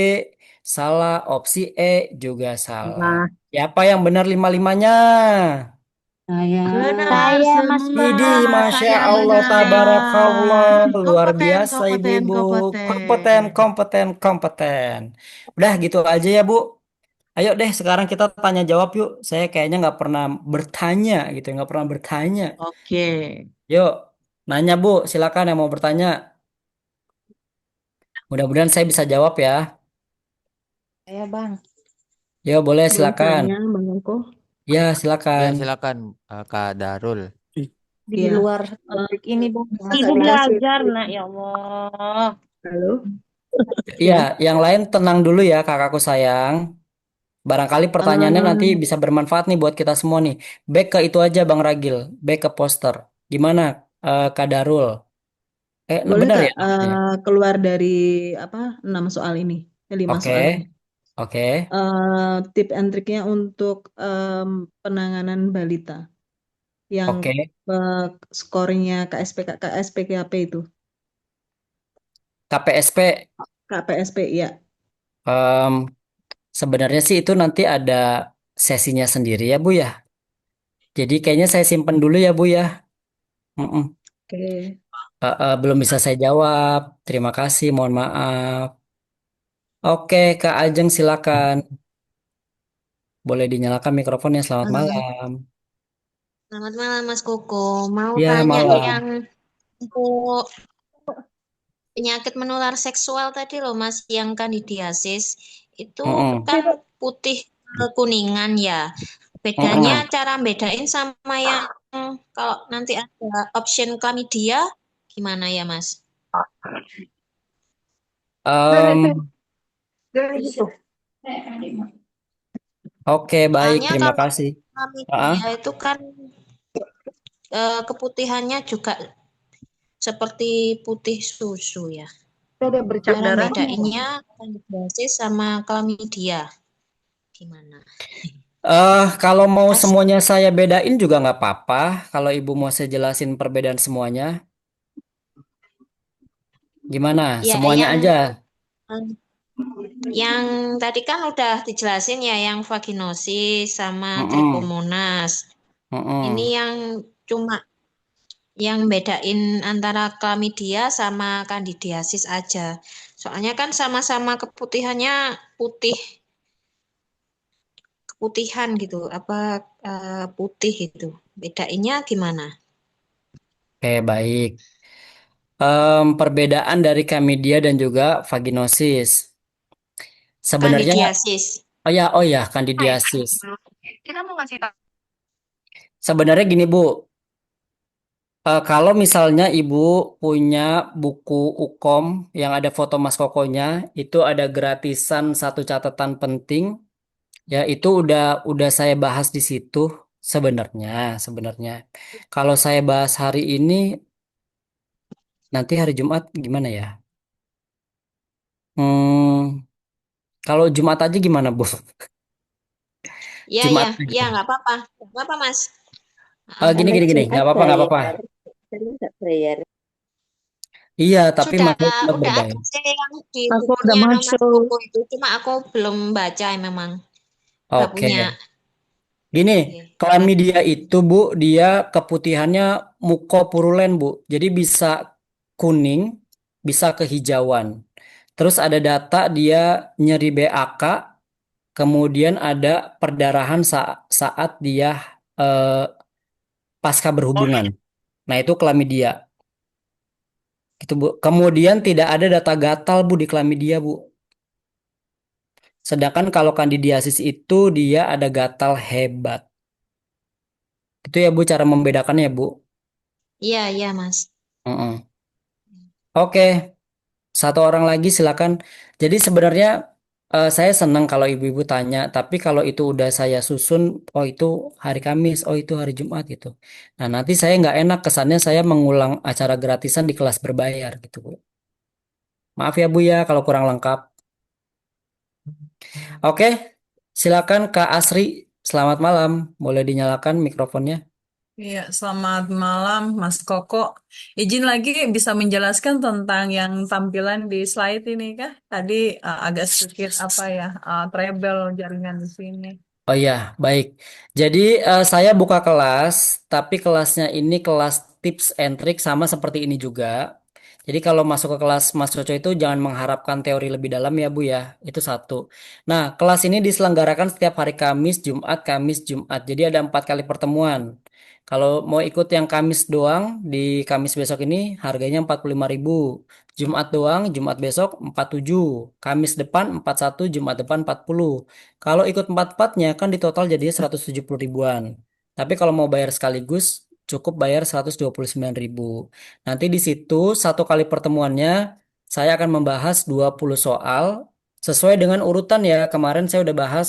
salah, opsi E juga salah. Nah, Siapa yang benar lima-limanya? Benar saya Mas semua. Idih, Bang. Masya Saya Allah, tabarakallah. benar. Luar Kompeten, biasa, kompeten, ibu-ibu. Kompeten, kompeten. kompeten, kompeten. Udah gitu aja ya, Bu. Ayo deh, sekarang kita tanya jawab yuk. Saya kayaknya nggak pernah bertanya gitu, nggak pernah bertanya. Oke. Yuk, nanya Bu, silakan yang mau bertanya. Mudah-mudahan saya bisa jawab ya. Ya, Bang. Yuk, boleh Mau silakan. tanya, Bang Eko? Ya, Ya, silakan. silakan Kak Darul. Di Iya. luar topik ini, Bang. Ibu belajar, nak, ya Allah. Halo? Iya, Ya. yang lain tenang dulu ya, kakakku sayang. Barangkali pertanyaannya nanti Eh, bisa bermanfaat nih buat kita semua nih. Back ke itu aja Bang Ragil, back ke poster. Gimana Kak Darul? boleh Benar nggak ya namanya? keluar dari apa 6 soal ini, 5 Oke, soal ini? oke, Tip and triknya untuk penanganan balita yang oke. eh, skornya KSPKP itu. KPSP KPSP ya. em, sebenarnya sih itu nanti ada sesinya sendiri ya Bu ya. Jadi kayaknya saya simpen dulu ya Bu ya. Mm-mm. Oke. Belum bisa saya jawab. Terima kasih, mohon maaf. Oke, Kak Ajeng silakan. Boleh dinyalakan mikrofonnya. Selamat Halo, malam. selamat malam Mas Koko. Mau Ya, tanya malam. yang untuk penyakit menular seksual tadi loh Mas, yang kandidiasis itu Mm-mm. kan putih kekuningan ya. Bedanya Mm-mm. cara bedain sama yang kalau nanti ada option chlamydia gimana ya Mas? Em, oke, baik, Soalnya terima kalau kasih. Ah, chlamydia itu kan keputihannya juga seperti putih susu ya. Ada bercak Cara darah. bedainnya kandidiasis sama chlamydia gimana? kalau mau Mas, semuanya saya bedain juga nggak apa-apa. Kalau ibu mau saya jelasin perbedaan semuanya, gimana? ya Semuanya aja. yang tadi kan udah dijelasin ya yang vaginosis sama Mm-mm. trichomonas. Ini Mm-mm. yang cuma yang bedain antara chlamydia sama kandidiasis aja. Soalnya kan sama-sama keputihannya putih keputihan gitu, apa putih gitu. Bedainnya gimana? Oke, baik. Perbedaan dari chlamydia dan juga vaginosis. Sebenarnya, Kandidiasis. oh ya, kandidiasis. Kita mau ngasih tahu. Sebenarnya gini Bu, kalau misalnya Ibu punya buku Ukom yang ada foto Mas Kokonya, itu ada gratisan satu catatan penting. Ya, itu udah saya bahas di situ sebenarnya, sebenarnya. Kalau saya bahas hari ini, nanti hari Jumat gimana ya? Hmm, kalau Jumat aja gimana, Bu? Ya, Jumat ya, ya, aja. nggak apa-apa. Nggak apa-apa, Mas. Ah, Gini, gini, gini. Nggak apa-apa, nggak apa-apa. Iya, tapi sudah maksudnya tetap udah ada berbahaya. sih yang di Aku udah bukunya Mas masuk. Koko itu. Cuma aku belum baca memang. Nggak Oke. punya. Gini, Oke. chlamydia itu Bu, dia keputihannya mukopurulen Bu. Jadi bisa kuning, bisa kehijauan. Terus ada data dia nyeri BAK, kemudian ada perdarahan saat dia eh, pasca berhubungan. Nah, itu klamidia. Gitu, Bu. Kemudian tidak ada data gatal, Bu, di klamidia, Bu. Sedangkan kalau kandidiasis itu dia ada gatal hebat. Itu ya, Bu, cara membedakannya, Bu. Iya, iya, Mas. Mm-mm. Oke, satu orang lagi silakan. Jadi sebenarnya saya senang kalau ibu-ibu tanya, tapi kalau itu udah saya susun, oh itu hari Kamis, oh itu hari Jumat gitu. Nah, nanti saya nggak enak kesannya saya mengulang acara gratisan di kelas berbayar gitu, Bu. Maaf ya, Bu ya kalau kurang lengkap. Oke, silakan Kak Asri. Selamat malam. Boleh dinyalakan mikrofonnya? Iya, selamat malam Mas Koko. Izin lagi bisa menjelaskan tentang yang tampilan di slide ini kah? Tadi agak sedikit apa ya, treble jaringan di sini. Oh iya, baik. Jadi saya buka kelas, tapi kelasnya ini kelas tips and trick sama seperti ini juga. Jadi kalau masuk ke kelas Mas Coco itu jangan mengharapkan teori lebih dalam ya Bu ya. Itu satu. Nah, kelas ini diselenggarakan setiap hari Kamis, Jumat, Kamis, Jumat. Jadi ada 4 kali pertemuan. Kalau mau ikut yang Kamis doang, di Kamis besok ini harganya 45.000. Jumat doang, Jumat besok 47. Kamis depan 41, Jumat depan 40. Kalau ikut empat-empatnya kan di total jadinya 170 ribuan. Tapi kalau mau bayar sekaligus cukup bayar 129.000. Nanti di situ 1 kali pertemuannya saya akan membahas 20 soal sesuai dengan urutan ya. Kemarin saya udah bahas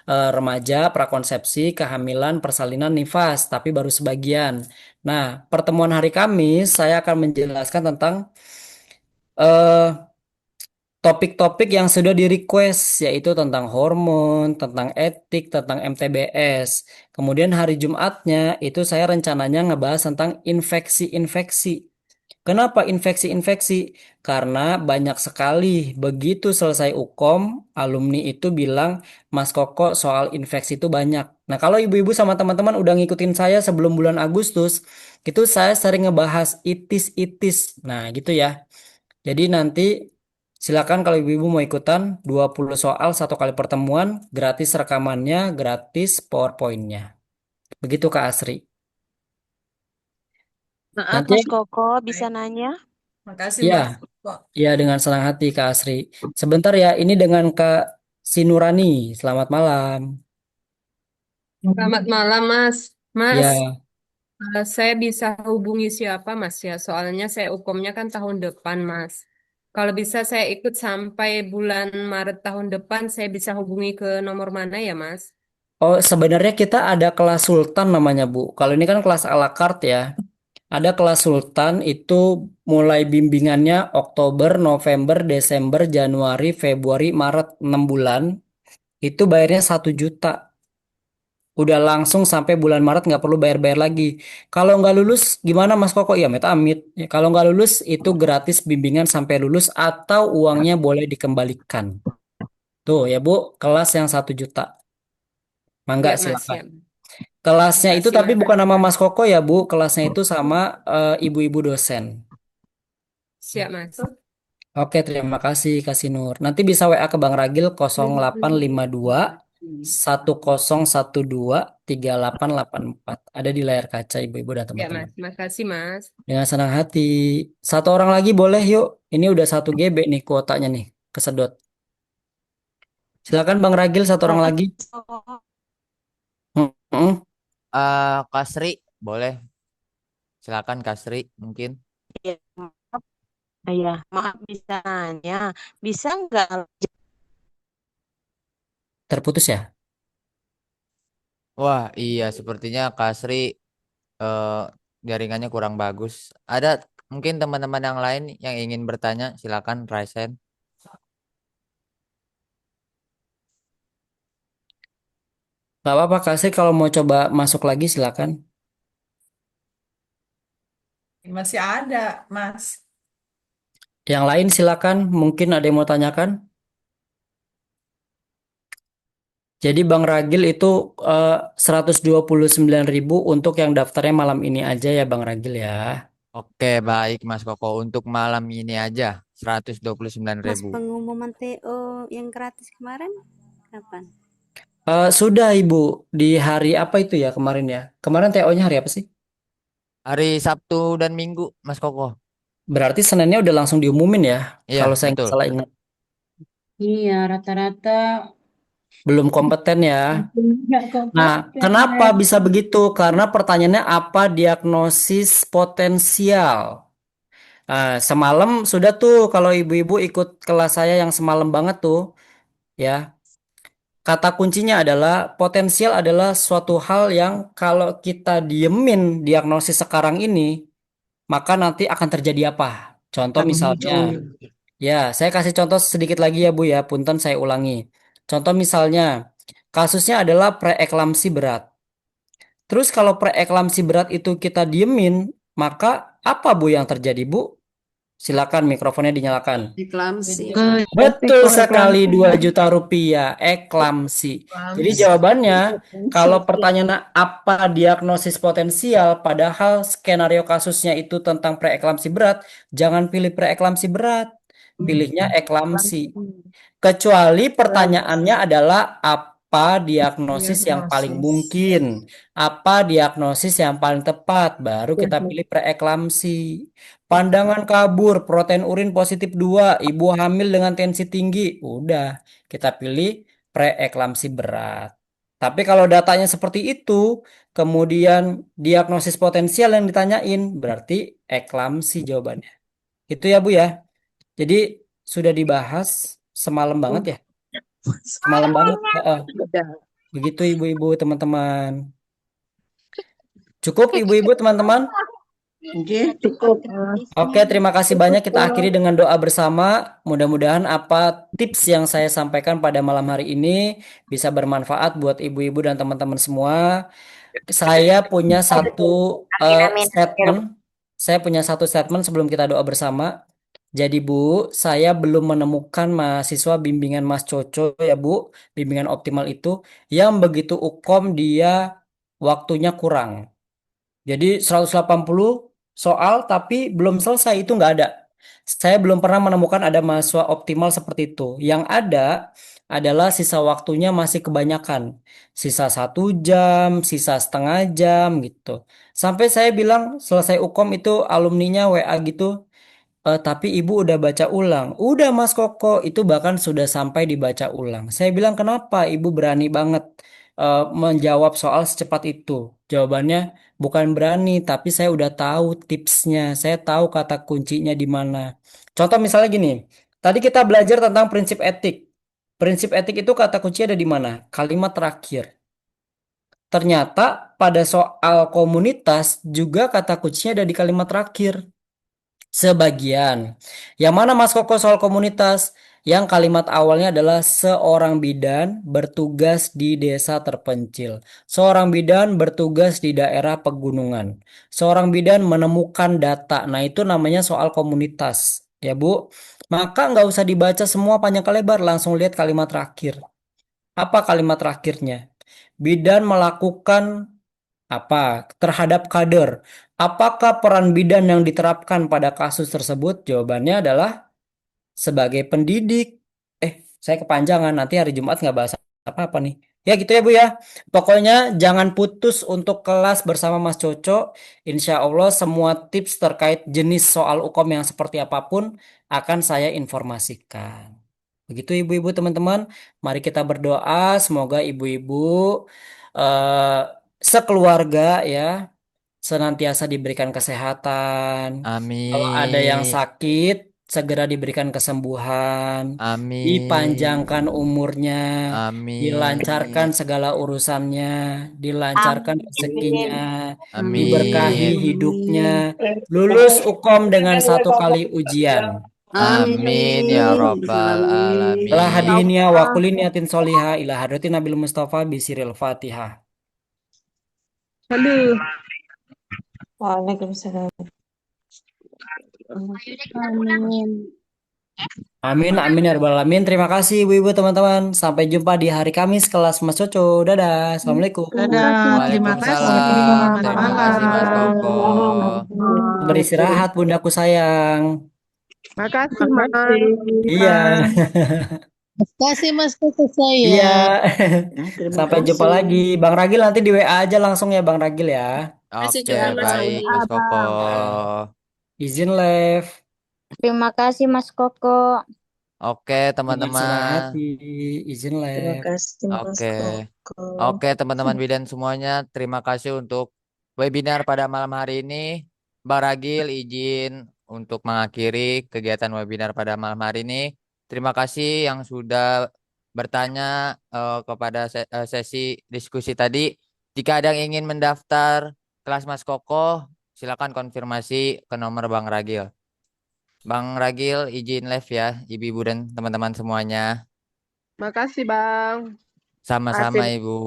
remaja, prakonsepsi, kehamilan, persalinan, nifas, tapi baru sebagian. Nah, pertemuan hari Kamis saya akan menjelaskan tentang eh topik-topik yang sudah di-request, yaitu tentang hormon, tentang etik, tentang MTBS. Kemudian hari Jumatnya itu saya rencananya ngebahas tentang infeksi-infeksi. Kenapa infeksi-infeksi? Karena banyak sekali begitu selesai UKOM, alumni itu bilang, Mas Koko soal infeksi itu banyak. Nah, kalau ibu-ibu sama teman-teman udah ngikutin saya sebelum bulan Agustus, itu saya sering ngebahas itis-itis. Nah, gitu ya. Jadi nanti silakan kalau ibu-ibu mau ikutan 20 soal 1 kali pertemuan, gratis rekamannya, gratis PowerPoint-nya. Begitu Kak Asri. Maaf, Nanti Mas Koko, bisa Baik, nanya? makasih ya, Mas Koko. ya dengan senang hati Kak Asri. Sebentar ya, ini dengan Kak Sinurani. Selamat malam. Selamat malam, Mas. Mas, Ya, saya bisa hubungi siapa, Mas ya? Soalnya saya ukumnya kan tahun depan, Mas. Kalau bisa saya ikut sampai bulan Maret tahun depan, saya bisa hubungi ke nomor mana ya, Mas? oh sebenarnya kita ada kelas Sultan namanya Bu. Kalau ini kan kelas à la carte ya. Ada kelas Sultan itu mulai bimbingannya Oktober, November, Desember, Januari, Februari, Maret 6 bulan. Itu bayarnya 1 juta. Udah langsung sampai bulan Maret nggak perlu bayar-bayar lagi. Kalau nggak lulus gimana Mas Koko? Ya amit-amit. Ya, kalau nggak lulus itu gratis bimbingan sampai lulus atau uangnya boleh dikembalikan. Tuh ya Bu, kelas yang 1 juta. Mangga Siap, Mas, silakan. siap. Kelasnya itu Makasih, tapi Mas. bukan nama Mas Koko ya Bu, kelasnya itu sama ibu-ibu dosen. Siap, Mas. Oke, terima kasih Kasih Nur. Nanti bisa WA ke Bang Ragil 0852 1012 3884. Ada di layar kaca ibu-ibu dan Siap, teman-teman. Mas. Makasih, Mas. Dengan senang hati. Satu orang lagi boleh yuk. Ini udah 1 GB nih kuotanya nih. Kesedot. Silakan Bang Ragil satu orang lagi. Mm-mm. Kasri, boleh. Silakan Kasri, mungkin. Iya, maaf. Iya, maaf bisa nanya. Bisa nggak? Terputus ya? Wah, iya, sepertinya Kasri eh, jaringannya kurang bagus. Ada mungkin teman-teman yang lain yang ingin bertanya, silakan raise hand. Gak apa-apa kasih kalau mau coba masuk lagi silakan. Masih ada, Mas. Yang lain silakan. Mungkin ada yang mau tanyakan. Jadi Bang Ragil itu 129.000 untuk yang daftarnya malam ini aja ya Bang Ragil ya. Oke, baik Mas Koko. Untuk malam ini aja. 129 Mas, ribu. pengumuman TO yang gratis kemarin kapan? Sudah Ibu, di hari apa itu ya kemarin ya? Kemarin TO-nya hari apa sih? Hari Sabtu dan Minggu, Mas Koko. Berarti Seninnya udah langsung diumumin ya, Iya, kalau saya nggak betul. salah ingat. Iya, rata-rata Belum kompeten ya. nggak Nah, kompeten. kenapa bisa begitu? Karena pertanyaannya apa diagnosis potensial? Semalam sudah tuh kalau ibu-ibu ikut kelas saya yang semalam banget tuh, ya. Kata kuncinya adalah potensial adalah suatu hal yang kalau kita diemin diagnosis sekarang ini, maka nanti akan terjadi apa? Contoh Tak misalnya, muncul. ya, saya kasih contoh sedikit lagi ya Bu ya, punten saya ulangi. Contoh misalnya, kasusnya adalah preeklamsi berat. Terus kalau preeklamsi berat itu kita diemin, maka apa Bu yang terjadi Bu? Silakan mikrofonnya dinyalakan. Eklamsi. Betul sekali 2 juta rupiah eklamsi. Jadi jawabannya kalau pertanyaannya apa diagnosis potensial padahal skenario kasusnya itu tentang preeklamsi berat, jangan pilih preeklamsi berat, pilihnya eklamsi. Kecuali pertanyaannya adalah apa diagnosis yang paling mungkin, apa diagnosis yang paling tepat, baru kita pilih preeklamsi. Pandangan kabur, protein urin positif 2, ibu hamil dengan tensi tinggi, udah kita pilih preeklamsi berat. Tapi kalau datanya seperti itu, kemudian diagnosis potensial yang ditanyain, berarti eklamsi jawabannya. Itu ya Bu ya. Jadi sudah dibahas semalam banget ya. Semalam banget. Begitu ibu-ibu teman-teman. Cukup ibu-ibu teman-teman? Oke, cukup. Oke, terima kasih banyak. Kita akhiri dengan doa bersama. Mudah-mudahan apa tips yang saya sampaikan pada malam hari ini bisa bermanfaat buat ibu-ibu dan teman-teman semua. Saya punya satu statement. Saya punya satu statement sebelum kita doa bersama. Jadi Bu, saya belum menemukan mahasiswa bimbingan Mas Coco ya Bu, bimbingan optimal itu yang begitu ukom dia waktunya kurang. Jadi 180 soal tapi belum selesai itu nggak ada. Saya belum pernah menemukan ada mahasiswa optimal seperti itu. Yang ada adalah sisa waktunya masih kebanyakan. Sisa 1 jam, sisa setengah jam gitu. Sampai saya bilang selesai UKOM itu alumninya WA gitu. Tapi ibu udah baca ulang. Udah Mas Koko, itu bahkan sudah sampai dibaca ulang. Saya bilang kenapa ibu berani banget menjawab soal secepat itu? Jawabannya bukan berani, tapi saya udah tahu tipsnya. Saya tahu kata kuncinya di mana. Contoh misalnya gini, tadi kita belajar tentang prinsip etik. Prinsip etik itu kata kunci ada di mana? Kalimat terakhir. Ternyata pada soal komunitas juga kata kuncinya ada di kalimat terakhir. Sebagian. Yang mana Mas Koko soal komunitas? Yang kalimat awalnya adalah seorang bidan bertugas di desa terpencil. Seorang bidan bertugas di daerah pegunungan. Seorang bidan menemukan data. Nah itu namanya soal komunitas. Ya Bu. Maka nggak usah dibaca semua panjang lebar. Langsung lihat kalimat terakhir. Apa kalimat terakhirnya? Bidan melakukan apa terhadap kader. Apakah peran bidan yang diterapkan pada kasus tersebut? Jawabannya adalah sebagai pendidik. Saya kepanjangan, nanti hari Jumat nggak bahas apa-apa nih. Ya gitu ya Bu ya. Pokoknya jangan putus untuk kelas bersama Mas Coco. Insya Allah semua tips terkait jenis soal UKOM yang seperti apapun akan saya informasikan. Begitu ibu-ibu teman-teman. Mari kita berdoa semoga ibu-ibu eh, sekeluarga ya senantiasa diberikan kesehatan. Kalau ada yang Amin. sakit, segera diberikan kesembuhan, Amin. dipanjangkan umurnya, Amin. dilancarkan segala urusannya, dilancarkan rezekinya, Amin. diberkahi hidupnya, lulus UKOM dengan 1 kali ujian. Amin ya Rabbal alamin. Telah hadihinya wa kulli niyatin soliha ila hadratin Nabil Mustafa bisiril Fatihah. Aduh. Waalaikumsalam. Amin. Amin, amin ya rabbal alamin. Terima kasih ibu-ibu teman-teman. Sampai jumpa di hari Kamis kelas Mas Coco. Dadah, assalamualaikum. Dadah, terima kasih. Waalaikumsalam. Selamat Terima kasih Mas malam. Koko. Beristirahat bundaku sayang. Makasih, Makasih. Iya. Makasih Mas Koko Iya. saya. Terima Sampai jumpa kasih. lagi. Bang Ragil nanti di WA aja langsung ya Bang Ragil ya. Masih Oke, juga Mas baik Willy. Mas Koko. Izin live. Terima kasih Mas Koko. Oke, Selamat teman-teman. istirahat. Izin Terima live. kasih Mas Oke. Koko. Oke, teman-teman bidan semuanya, terima kasih untuk webinar pada malam hari ini. Bang Ragil izin untuk mengakhiri kegiatan webinar pada malam hari ini. Terima kasih yang sudah bertanya kepada sesi diskusi tadi. Jika ada yang ingin mendaftar kelas Mas Koko, silakan konfirmasi ke nomor Bang Ragil. Bang Ragil izin live ya, ibu-ibu dan teman-teman semuanya. Makasih, Bang. Sama-sama Makasih. Ibu.